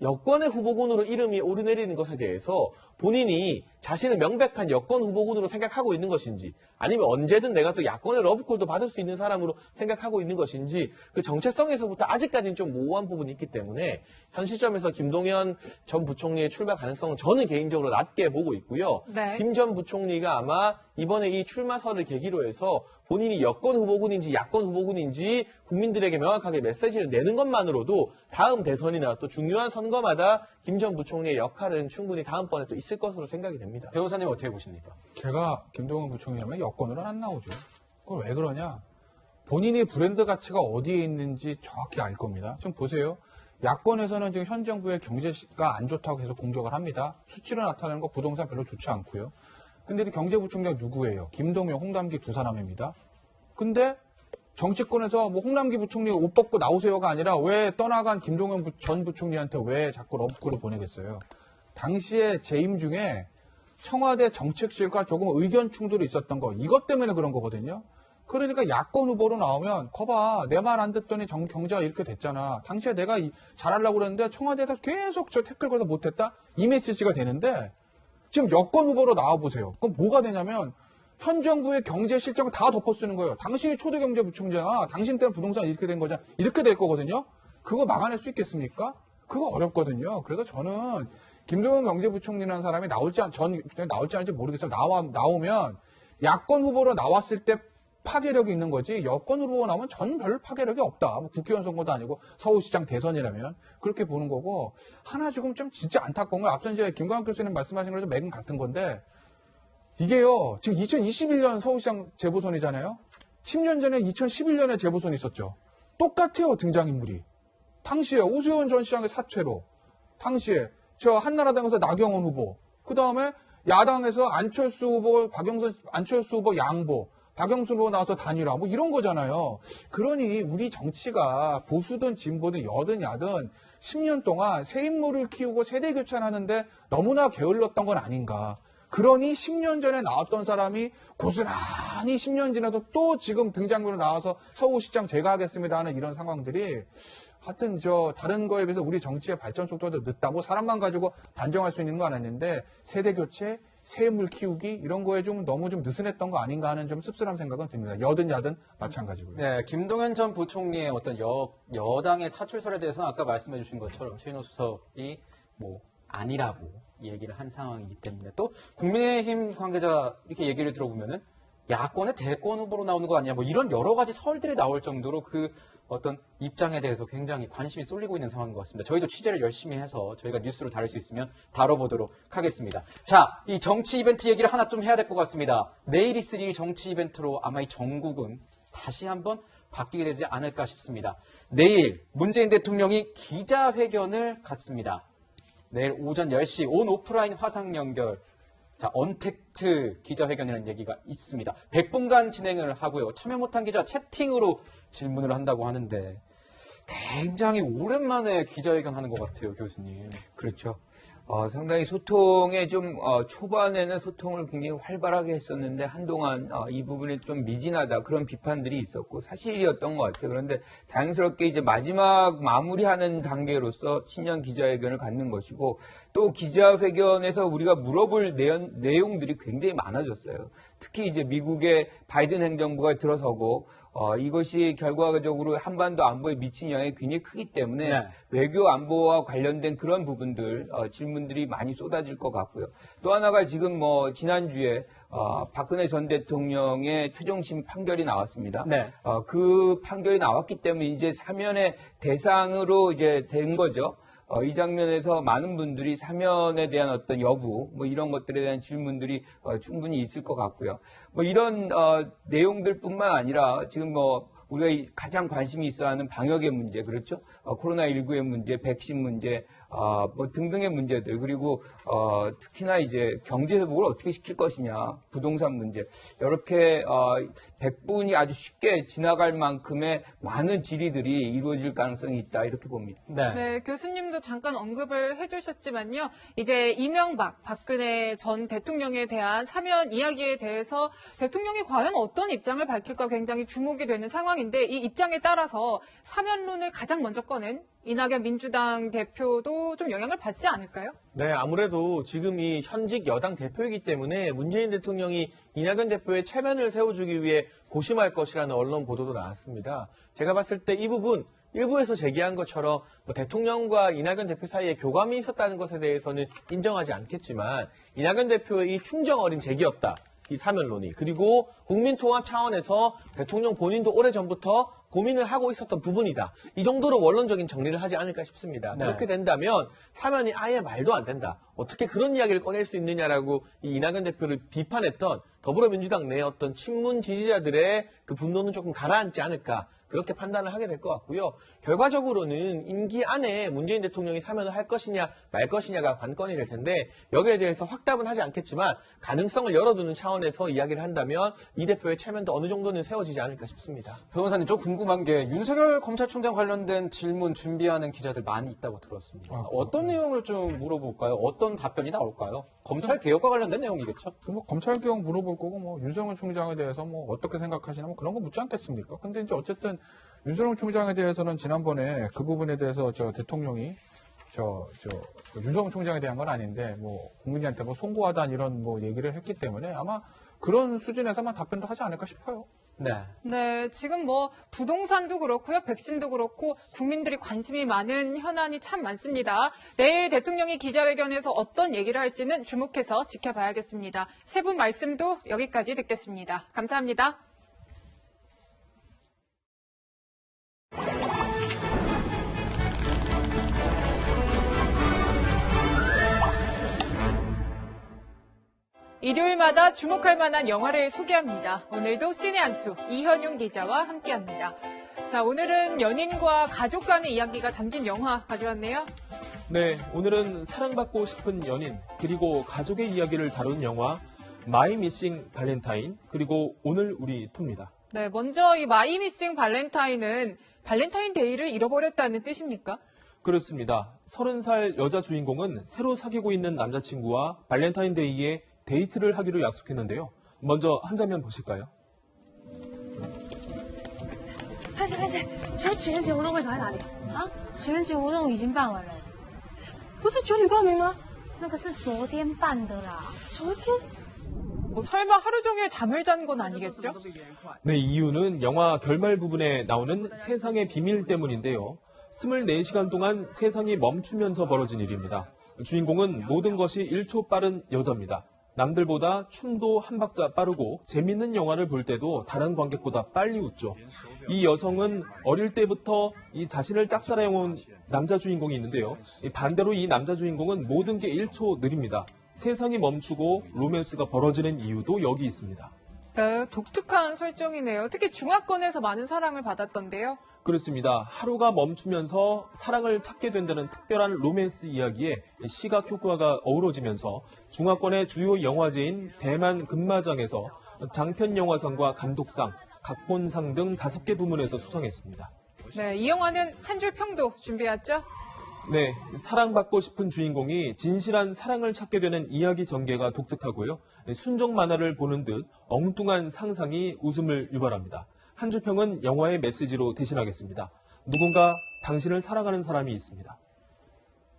여권의 후보군으로 이름이 오르내리는 것에 대해서 본인이 자신을 명백한 여권 후보군으로 생각하고 있는 것인지, 아니면 언제든 내가 또 야권의 러브콜도 받을 수 있는 사람으로 생각하고 있는 것인지, 그 정체성에서부터 아직까지는 좀 모호한 부분이 있기 때문에 현 시점에서 김동연 전 부총리의 출마 가능성은 저는 개인적으로 낮게 보고 있고요. 네. 김 전 부총리가 아마 이번에 이 출마설을 계기로 해서 본인이 여권 후보군인지 야권 후보군인지 국민들에게 명확하게 메시지를 내는 것만으로도 다음 대선이나 또 중요한 선거마다 김 전 부총리의 역할은 충분히 다음번에 또 있을 것으로 생각이 됩니다. 변호사님 어떻게 보십니까? 제가 김동연 부총리라면 여권으로는 안 나오죠. 그걸 왜 그러냐? 본인의 브랜드 가치가 어디에 있는지 정확히 알 겁니다. 좀 보세요. 야권에서는 지금 현 정부의 경제가 안 좋다고 계속 공격을 합니다. 수치로 나타내는 거 부동산 별로 좋지 않고요. 근데 경제부총리가 누구예요? 김동연, 홍남기 두 사람입니다. 근데 정치권에서 뭐 홍남기 부총리 옷 벗고 나오세요가 아니라 왜 떠나간 김동연 전 부총리한테 왜 자꾸 러브콜을 보내겠어요? 당시에 재임 중에 청와대 정책실과 조금 의견 충돌이 있었던 거, 이것 때문에 그런 거거든요. 그러니까 야권 후보로 나오면 거봐, 내 말 안 듣더니 경제가 이렇게 됐잖아. 당시에 내가 잘하려고 그랬는데 청와대에서 계속 저 태클 걸어서 못했다? 이 메시지가 되는데 지금 여권 후보로 나와보세요. 그럼 뭐가 되냐면 현 정부의 경제 실정을 다 덮어쓰는 거예요. 당신이 초대 경제부총리잖아. 당신 때문에 부동산 이렇게 된 거잖아. 이렇게 될 거거든요. 그거 막아낼 수 있겠습니까? 그거 어렵거든요. 그래서 저는 김동연 경제부총리라는 사람이 나올지 않을지 모르겠어요. 나오면 야권 후보로 나왔을 때 파괴력이 있는 거지, 여권 후보가 나오면 전 별 파괴력이 없다. 뭐 국회의원 선거도 아니고 서울시장 대선이라면 그렇게 보는 거고, 하나 조금 좀 진짜 안타까운 건 앞서 이제 김광학 교수님 말씀하신 거랑 맥은 같은 건데, 이게요 지금 2021년 서울시장 재보선이잖아요. 10년 전에 2011년에 재보선이 있었죠. 똑같아요, 등장인물이. 당시에 오세훈 전 시장의 사퇴로, 당시에 저 한나라당에서 나경원 후보, 그 다음에 야당에서 안철수 후보, 안철수 후보 양보, 박영수 후보 나와서 단일화, 뭐 이런 거잖아요. 그러니 우리 정치가 보수든 진보든 여든 야든 10년 동안 새 인물을 키우고 세대 교체하는데 너무나 게을렀던 건 아닌가. 그러니 10년 전에 나왔던 사람이 고스란히 10년 지나서 또 지금 등장으로 나와서 서울시장 제가 하겠습니다 하는 이런 상황들이, 하여튼 다른 거에 비해서 우리 정치의 발전 속도도 늦다. 뭐 사람만 가지고 단정할 수 있는 건 아닌데, 세대 교체, 새 인물 키우기 이런 거에 너무 느슨했던 거 아닌가 하는 좀 씁쓸한 생각은 듭니다. 여든 야든 마찬가지고요. 네, 김동연 전 부총리의 어떤 여당의 차출설에 대해서는 아까 말씀해 주신 것처럼 최인호 수석이 뭐 아니라고 얘기를 한 상황이기 때문에, 또 국민의힘 관계자 이렇게 얘기를 들어보면은 야권의 대권 후보로 나오는 거 아니냐, 뭐 이런 여러 가지 설들이 나올 정도로 그 어떤 입장에 대해서 굉장히 관심이 쏠리고 있는 상황인 것 같습니다. 저희도 취재를 열심히 해서 저희가 뉴스로 다룰 수 있으면 다뤄보도록 하겠습니다. 자, 이 정치 이벤트 얘기를 하나 좀 해야 될 것 같습니다. 내일 있을 이 정치 이벤트로 아마 이 전국은 다시 한번 바뀌게 되지 않을까 싶습니다. 내일 문재인 대통령이 기자회견을 갖습니다. 내일 오전 10시 온 오프라인 화상 연결, 자, 언택트 기자회견이라는 얘기가 있습니다. 100분간 진행을 하고요. 참여 못한 기자 채팅으로 질문을 한다고 하는데 굉장히 오랜만에 기자회견 하는 것 같아요, 교수님. 그렇죠. 상당히 소통에 좀 초반에는 소통을 굉장히 활발하게 했었는데 한동안 이 부분이 좀 미진하다 그런 비판들이 있었고 사실이었던 것 같아요. 그런데 다행스럽게 이제 마지막 마무리하는 단계로서 신년 기자회견을 갖는 것이고 또 기자회견에서 우리가 물어볼 내용들이 굉장히 많아졌어요. 특히 이제 미국의 바이든 행정부가 들어서고 이것이 결과적으로 한반도 안보에 미친 영향이 굉장히 크기 때문에 네. 외교 안보와 관련된 그런 부분들 질문들이 많이 쏟아질 것 같고요. 또 하나가 지금 지난주에 박근혜 전 대통령의 최종심 판결이 나왔습니다. 네. 그 판결이 나왔기 때문에 이제 사면의 대상으로 이제 된 거죠. 이 장면에서 많은 분들이 사면에 대한 어떤 여부, 이런 것들에 대한 질문들이 충분히 있을 것 같고요. 이런 내용들뿐만 아니라 지금 우리가 가장 관심이 있어 하는 방역의 문제, 그렇죠? 코로나19의 문제, 백신 문제, 등등의 문제들, 그리고, 특히나 이제 경제 회복을 어떻게 시킬 것이냐, 부동산 문제, 이렇게, 100분이 아주 쉽게 지나갈 만큼의 많은 질의들이 이루어질 가능성이 있다, 이렇게 봅니다. 네, 교수님도 잠깐 언급을 해주셨지만요. 이제 이명박, 박근혜 전 대통령에 대한 사면 이야기에 대해서 대통령이 과연 어떤 입장을 밝힐까 굉장히 주목이 되는 상황인데 이 입장에 따라서 사면론을 가장 먼저 꺼낸 이낙연 민주당 대표도 좀 영향을 받지 않을까요? 네, 아무래도 지금 이 현직 여당 대표이기 때문에 문재인 대통령이 이낙연 대표의 체면을 세워주기 위해 고심할 것이라는 언론 보도도 나왔습니다. 제가 봤을 때 이 부분 일부에서 제기한 것처럼 대통령과 이낙연 대표 사이에 교감이 있었다는 것에 대해서는 인정하지 않겠지만 이낙연 대표의 이 충정 어린 제기였다. 이 사면론이. 그리고 국민통합 차원에서 대통령 본인도 오래전부터 고민을 하고 있었던 부분이다. 이 정도로 원론적인 정리를 하지 않을까 싶습니다. 네. 그렇게 된다면 사면이 아예 말도 안 된다. 어떻게 그런 이야기를 꺼낼 수 있느냐라고 이 이낙연 대표를 비판했던 더불어민주당 내 어떤 친문 지지자들의 그 분노는 조금 가라앉지 않을까. 그렇게 판단을 하게 될 것 같고요. 결과적으로는 임기 안에 문재인 대통령이 사면을 할 것이냐 말 것이냐가 관건이 될 텐데 여기에 대해서 확답은 하지 않겠지만 가능성을 열어두는 차원에서 이야기를 한다면 이 대표의 체면도 어느 정도는 세워지지 않을까 싶습니다. 변호사님, 좀 궁금한 게 윤석열 검찰총장 관련된 질문 준비하는 기자들 많이 있다고 들었습니다. 어떤 내용을 좀 물어볼까요? 어떤 답변이 나올까요? 검찰 개혁과 관련된 내용이겠죠? 검찰 개혁 물어볼 거고 윤석열 총장에 대해서 어떻게 생각하시나 그런 거 묻지 않겠습니까? 근데 이제 어쨌든 윤석열 총장에 대해서는 지난번에 그 부분에 대해서 대통령이 윤석열 총장에 대한 건 아닌데 국민한테 송구하다는 이런 얘기를 했기 때문에 아마 그런 수준에서만 답변도 하지 않을까 싶어요. 네, 지금 부동산도 그렇고요, 백신도 그렇고 국민들이 관심이 많은 현안이 참 많습니다. 내일 대통령이 기자회견에서 어떤 얘기를 할지는 주목해서 지켜봐야겠습니다. 세 분 말씀도 여기까지 듣겠습니다. 감사합니다. 일요일마다 주목할 만한 영화를 소개합니다. 오늘도 시네 한수 이현용 기자와 함께합니다. 자, 오늘은 연인과 가족 간의 이야기가 담긴 영화 가져왔네요. 네, 오늘은 사랑받고 싶은 연인 그리고 가족의 이야기를 다룬 영화 마이 미싱 발렌타인 그리고 오늘 우리 투입니다. 네, 먼저 이 마이 미싱 발렌타인은 발렌타인데이를 잃어버렸다는 뜻입니까? 그렇습니다. 30살 여자 주인공은 새로 사귀고 있는 남자친구와 발렌타인데이에 데이트를 하기로 약속했는데요. 먼저 한 장면 보실까요? 拍谁？请问情人节活动会场在哪里？啊，情人节活动已经办完了。不是9点报名吗？那个是昨天办的啦。昨天？ 설마 하루 종일 잠을 잔 건 아니겠죠? 네, 이유는 영화 결말 부분에 나오는 세상의 비밀 때문인데요. 24시간 동안 세상이 멈추면서 벌어진 일입니다. 주인공은 모든 것이 1초 빠른 여자입니다. 남들보다 춤도 한 박자 빠르고 재밌는 영화를 볼 때도 다른 관객보다 빨리 웃죠. 이 여성은 어릴 때부터 이 자신을 짝사랑해온 남자 주인공이 있는데요. 반대로 이 남자 주인공은 모든 게 1초 느립니다. 세상이 멈추고 로맨스가 벌어지는 이유도 여기 있습니다. 네, 독특한 설정이네요. 특히 중화권에서 많은 사랑을 받았던데요. 그렇습니다. 하루가 멈추면서 사랑을 찾게 된다는 특별한 로맨스 이야기에 시각 효과가 어우러지면서 중화권의 주요 영화제인 대만 금마장에서 장편영화상과 감독상, 각본상 등 5개 부문에서 수상했습니다. 네, 이 영화는 한 줄 평도 준비했죠? 네, 사랑받고 싶은 주인공이 진실한 사랑을 찾게 되는 이야기 전개가 독특하고요. 순정 만화를 보는 듯 엉뚱한 상상이 웃음을 유발합니다. 한 줄 평은 영화의 메시지로 대신하겠습니다. 누군가 당신을 사랑하는 사람이 있습니다.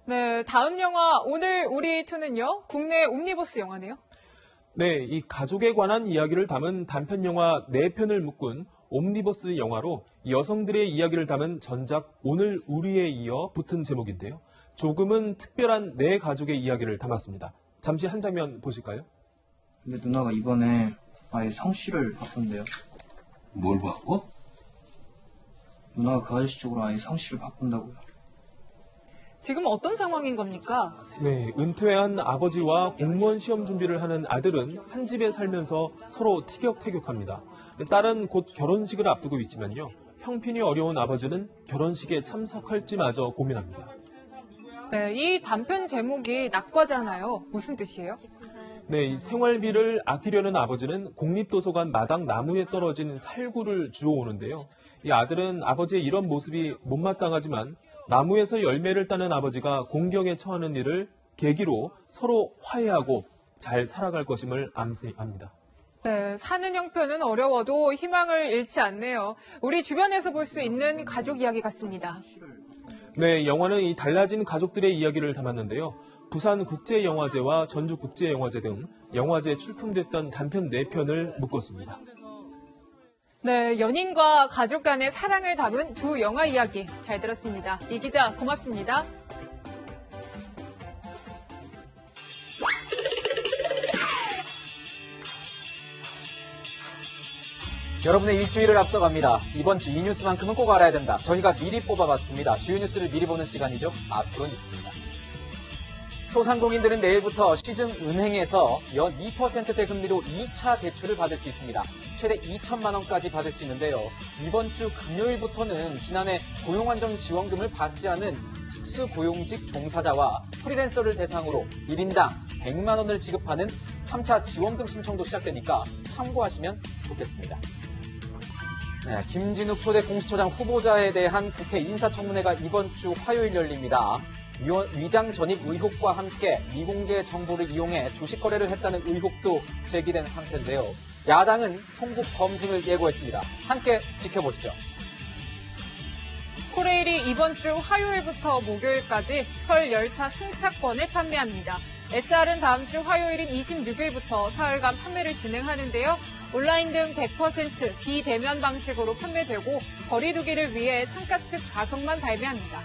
네, 다음 영화 오늘 우리 2는요. 국내 옴니버스 영화네요. 네, 이 가족에 관한 이야기를 담은 단편 영화 4편을 묶은 옴니버스 영화로 여성들의 이야기를 담은 전작 오늘 우리에 이어 붙은 제목인데요. 조금은 특별한 내 가족의 이야기를 담았습니다. 잠시 한 장면 보실까요? 근데 누나가 이번에 아예 성씨를 바꾼대요. 뭘 바꿔? 누나가 그 아저씨 쪽으로 아예 성씨를 바꾼다고요. 지금 어떤 상황인 겁니까? 네, 은퇴한 아버지와 공무원 시험 준비를 하는 아들은 한 집에 살면서 서로 티격태격합니다. 딸은 곧 결혼식을 앞두고 있지만요. 형편이 어려운 아버지는 결혼식에 참석할지마저 고민합니다. 네, 이 단편 제목이 낙과잖아요. 무슨 뜻이에요? 네, 이 생활비를 아끼려는 아버지는 국립도서관 마당 나무에 떨어진 살구를 주워오는데요. 이 아들은 아버지의 이런 모습이 못마땅하지만 나무에서 열매를 따는 아버지가 공경에 처하는 일을 계기로 서로 화해하고 잘 살아갈 것임을 암시합니다. 네, 사는 형편은 어려워도 희망을 잃지 않네요. 우리 주변에서 볼 수 있는 가족 이야기 같습니다. 네, 영화는 이 달라진 가족들의 이야기를 담았는데요. 부산국제영화제와 전주국제영화제 등 영화제에 출품됐던 단편 4편을 묶었습니다. 네, 연인과 가족 간의 사랑을 담은 두 영화 이야기 잘 들었습니다. 이 기자 고맙습니다. 여러분의 일주일을 앞서갑니다. 이번 주 이 뉴스만큼은 꼭 알아야 된다. 저희가 미리 뽑아봤습니다. 주요 뉴스를 미리 보는 시간이죠. 앞으로 있습니다. 소상공인들은 내일부터 시중 은행에서 연 2%대 금리로 2차 대출을 받을 수 있습니다. 최대 2천만 원까지 받을 수 있는데요. 이번 주 금요일부터는 지난해 고용안정지원금을 받지 않은 특수고용직 종사자와 프리랜서를 대상으로 1인당 100만 원을 지급하는 3차 지원금 신청도 시작되니까 참고하시면 좋겠습니다. 네, 김진욱 초대 공수처장 후보자에 대한 국회 인사청문회가 이번 주 화요일 열립니다. 위장 전입 의혹과 함께 미공개 정보를 이용해 주식 거래를 했다는 의혹도 제기된 상태인데요. 야당은 송국 검증을 예고했습니다. 함께 지켜보시죠. 코레일이 이번 주 화요일부터 목요일까지 설 열차 승차권을 판매합니다. SR은 다음 주 화요일인 26일부터 사흘간 판매를 진행하는데요. 온라인 등 100% 비대면 방식으로 판매되고 거리두기를 위해 창가 측 좌석만 발매합니다.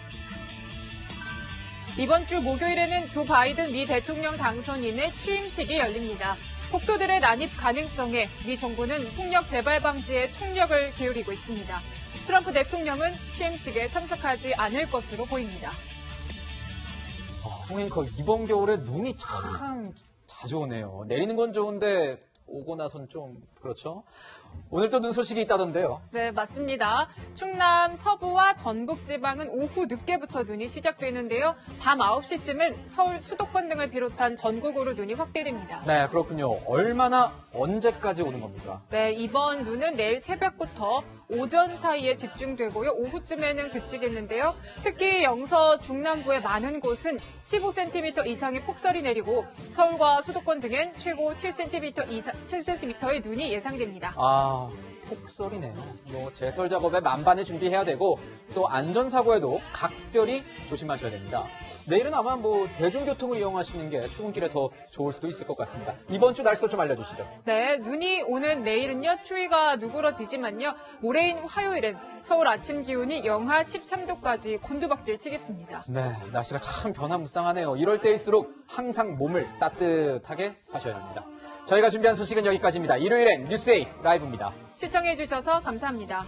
이번 주 목요일에는 조 바이든 미 대통령 당선인의 취임식이 열립니다. 폭도들의 난입 가능성에 미 정부는 폭력 재발 방지에 총력을 기울이고 있습니다. 트럼프 대통령은 취임식에 참석하지 않을 것으로 보입니다. 홍앵커, 이번 겨울에 눈이 참 자주 오네요. 내리는 건 좋은데 오고 나선 좀 그렇죠? 오늘 또 눈 소식이 있다던데요. 네, 맞습니다. 충남 서부와 전북 지방은 오후 늦게부터 눈이 시작되는데요. 밤 9시쯤엔 서울 수도권 등을 비롯한 전국으로 눈이 확대됩니다. 네, 그렇군요. 얼마나 언제까지 오는 겁니까? 네, 이번 눈은 내일 새벽부터 오전 사이에 집중되고요. 오후쯤에는 그치겠는데요. 특히 영서 중남부의 많은 곳은 15cm 이상의 폭설이 내리고 서울과 수도권 등엔 최고 7cm의 눈이 예상됩니다. 폭설이네요. 제설 작업에 만반의 준비해야 되고 또 안전사고에도 각별히 조심하셔야 됩니다. 내일은 아마 대중교통을 이용하시는 게 출근길에 더 좋을 수도 있을 것 같습니다. 이번 주 날씨도 좀 알려주시죠. 네, 눈이 오는 내일은요. 추위가 누그러지지만요. 모레인 화요일엔 서울 아침 기온이 영하 13도까지 곤두박질 치겠습니다. 네, 날씨가 참 변화무쌍하네요. 이럴 때일수록 항상 몸을 따뜻하게 하셔야 합니다. 저희가 준비한 소식은 여기까지입니다. 일요일엔 뉴스에이 라이브입니다. 시청해주셔서 감사합니다.